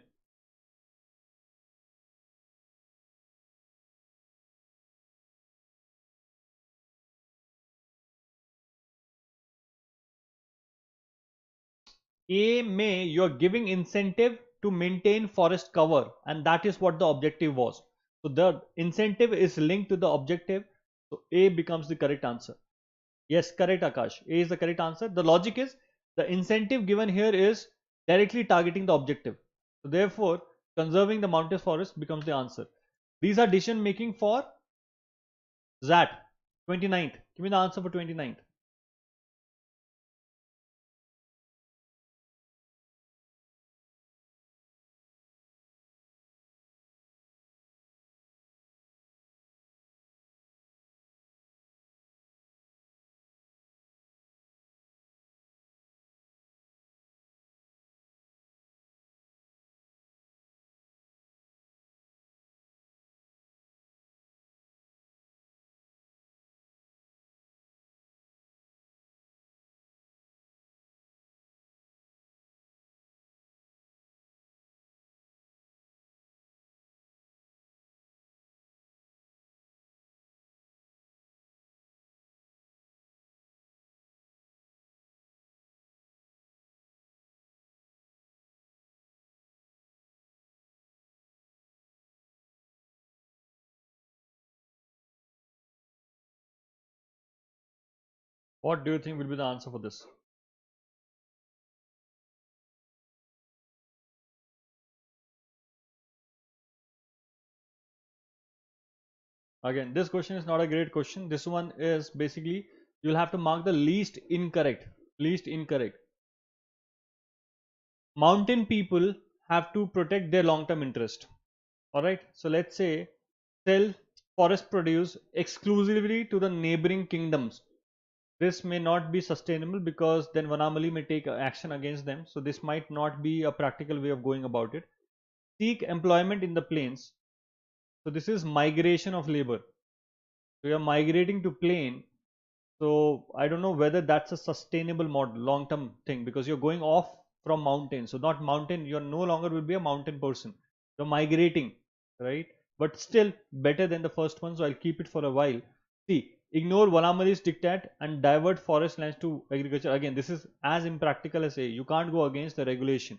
A may you're giving incentive to maintain forest cover, and that is what the objective was. So the incentive is linked to the objective. So A becomes the correct answer. Yes, correct, Akash. A is the correct answer. The logic is the incentive given here is directly targeting the objective. So therefore, conserving the mountain forest becomes the answer. These are decision making for ZAT 29th. Give me the answer for 29th. What do you think will be the answer for this? Again, this question is not a great question. This one is basically you'll have to mark the least incorrect. Least incorrect. Mountain people have to protect their long-term interest. All right. So let's say sell forest produce exclusively to the neighboring kingdoms. This may not be sustainable because then Vanamali may take action against them. So this might not be a practical way of going about it. Seek employment in the plains. So this is migration of labor. So you're migrating to plain. So I don't know whether that's a sustainable model, long-term thing, because you're going off from mountain. So not mountain, you're no longer will be a mountain person. You're migrating, right? But still better than the first one. So I'll keep it for a while. See, ignore Valamali's diktat and divert forest lands to agriculture. Again, this is as impractical as say you can't go against the regulation.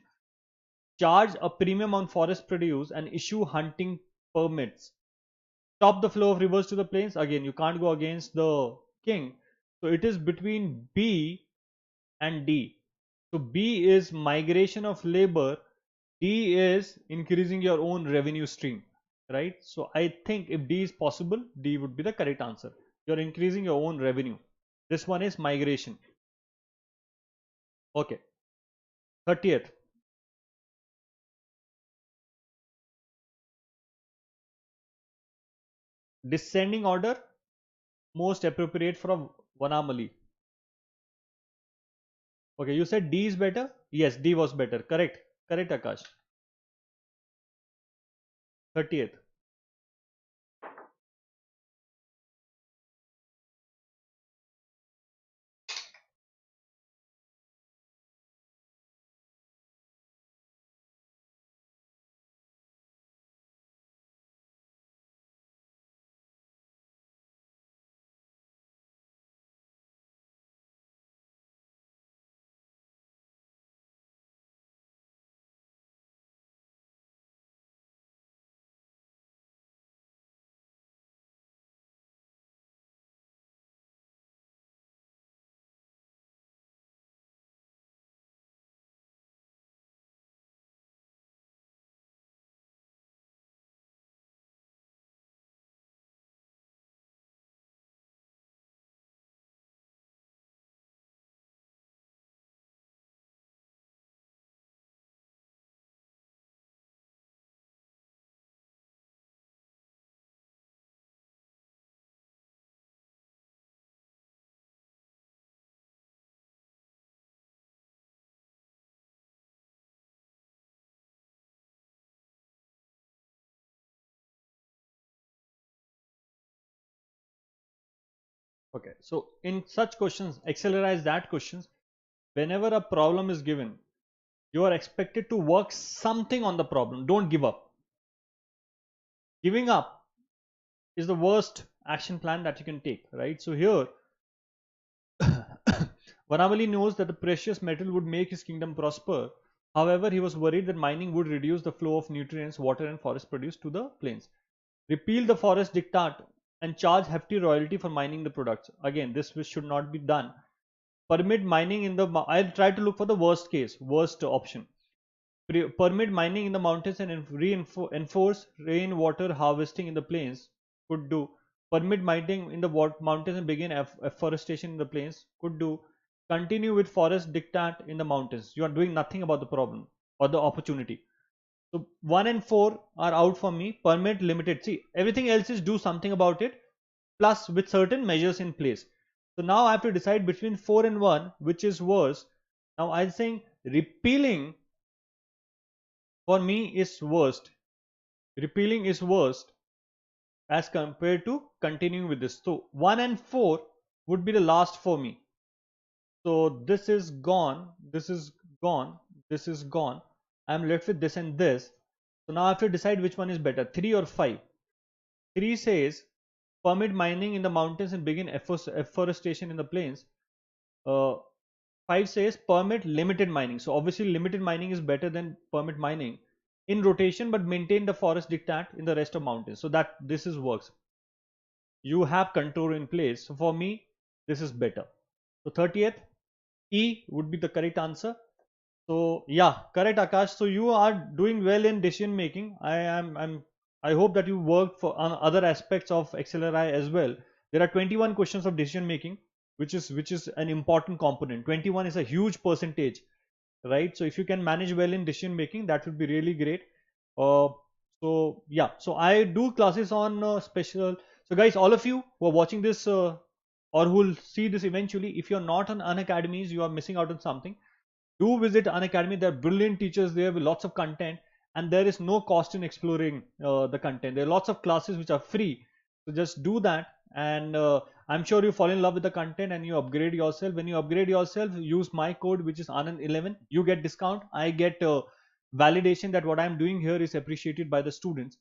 Charge a premium on forest produce and issue hunting permits. Stop the flow of rivers to the plains. Again, you can't go against the king. So it is between B and D. So B is migration of labor. D is increasing your own revenue stream, right? So I think if D is possible, D would be the correct answer. You're increasing your own revenue. This one is migration. Okay. 30th. Descending order most appropriate for Vanamali. Okay, you said D is better? Yes, D was better. Correct. Correct, Akash. 30th. Okay, so in such questions, accelerize that questions. Whenever a problem is given, you are expected to work something on the problem. Don't give up. Giving up is the worst action plan that you can take, right? So here, Vanavali knows that the precious metal would make his kingdom prosper. However, he was worried that mining would reduce the flow of nutrients, water, and forest produce to the plains. Repeal the forest diktat and charge hefty royalty for mining the products. Again, this should not be done. Permit mining in the I'll try to look for the worst case, worst option. Permit mining in the mountains and enforce rainwater harvesting in the plains. Could do. Permit mining in the mountains and begin afforestation in the plains. Could do. Continue with forest diktat in the mountains. You are doing nothing about the problem or the opportunity. So 1 and 4 are out for me. Permit limited. See, everything else is do something about it, plus with certain measures in place. So now I have to decide between 4 and 1, which is worse. Now I'm saying repealing for me is worst. Repealing is worst as compared to continuing with this. So 1 and 4 would be the last for me. So this is gone, this is gone, this is gone. I'm left with this and this. So now I have to decide which one is better, 3 or 5. 3 says permit mining in the mountains and begin afforestation in the plains. 5 says permit limited mining. So obviously limited mining is better than permit mining in rotation, but maintain the forest diktat in the rest of mountains. So that this is works. You have control in place. So for me, this is better. So 30th, E would be the correct answer. So yeah, correct, Akash. So you are doing well in decision making. I hope that you work for on other aspects of XLRI as well. There are 21 questions of decision making, which is an important component. 21 is a huge percentage, right? So if you can manage well in decision making, that would be really great. Uh, so yeah, so I do classes on special. So guys, all of you who are watching this or who will see this eventually, if you're not on Unacademies, you are missing out on something. Do visit Unacademy. There are brilliant teachers there with lots of content, and there is no cost in exploring the content. There are lots of classes which are free, so just do that, and I'm sure you fall in love with the content and you upgrade yourself. When you upgrade yourself, use my code, which is Anand11. You get discount. I get validation that what I'm doing here is appreciated by the students.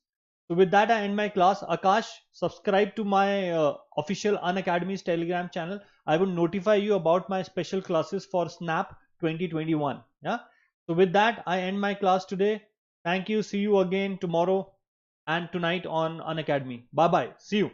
So with that, I end my class. Akash, subscribe to my official Unacademy's Telegram channel. I will notify you about my special classes for Snap 2021. Yeah. So with that, I end my class today. Thank you. See you again tomorrow and tonight on Unacademy. Bye bye. See you.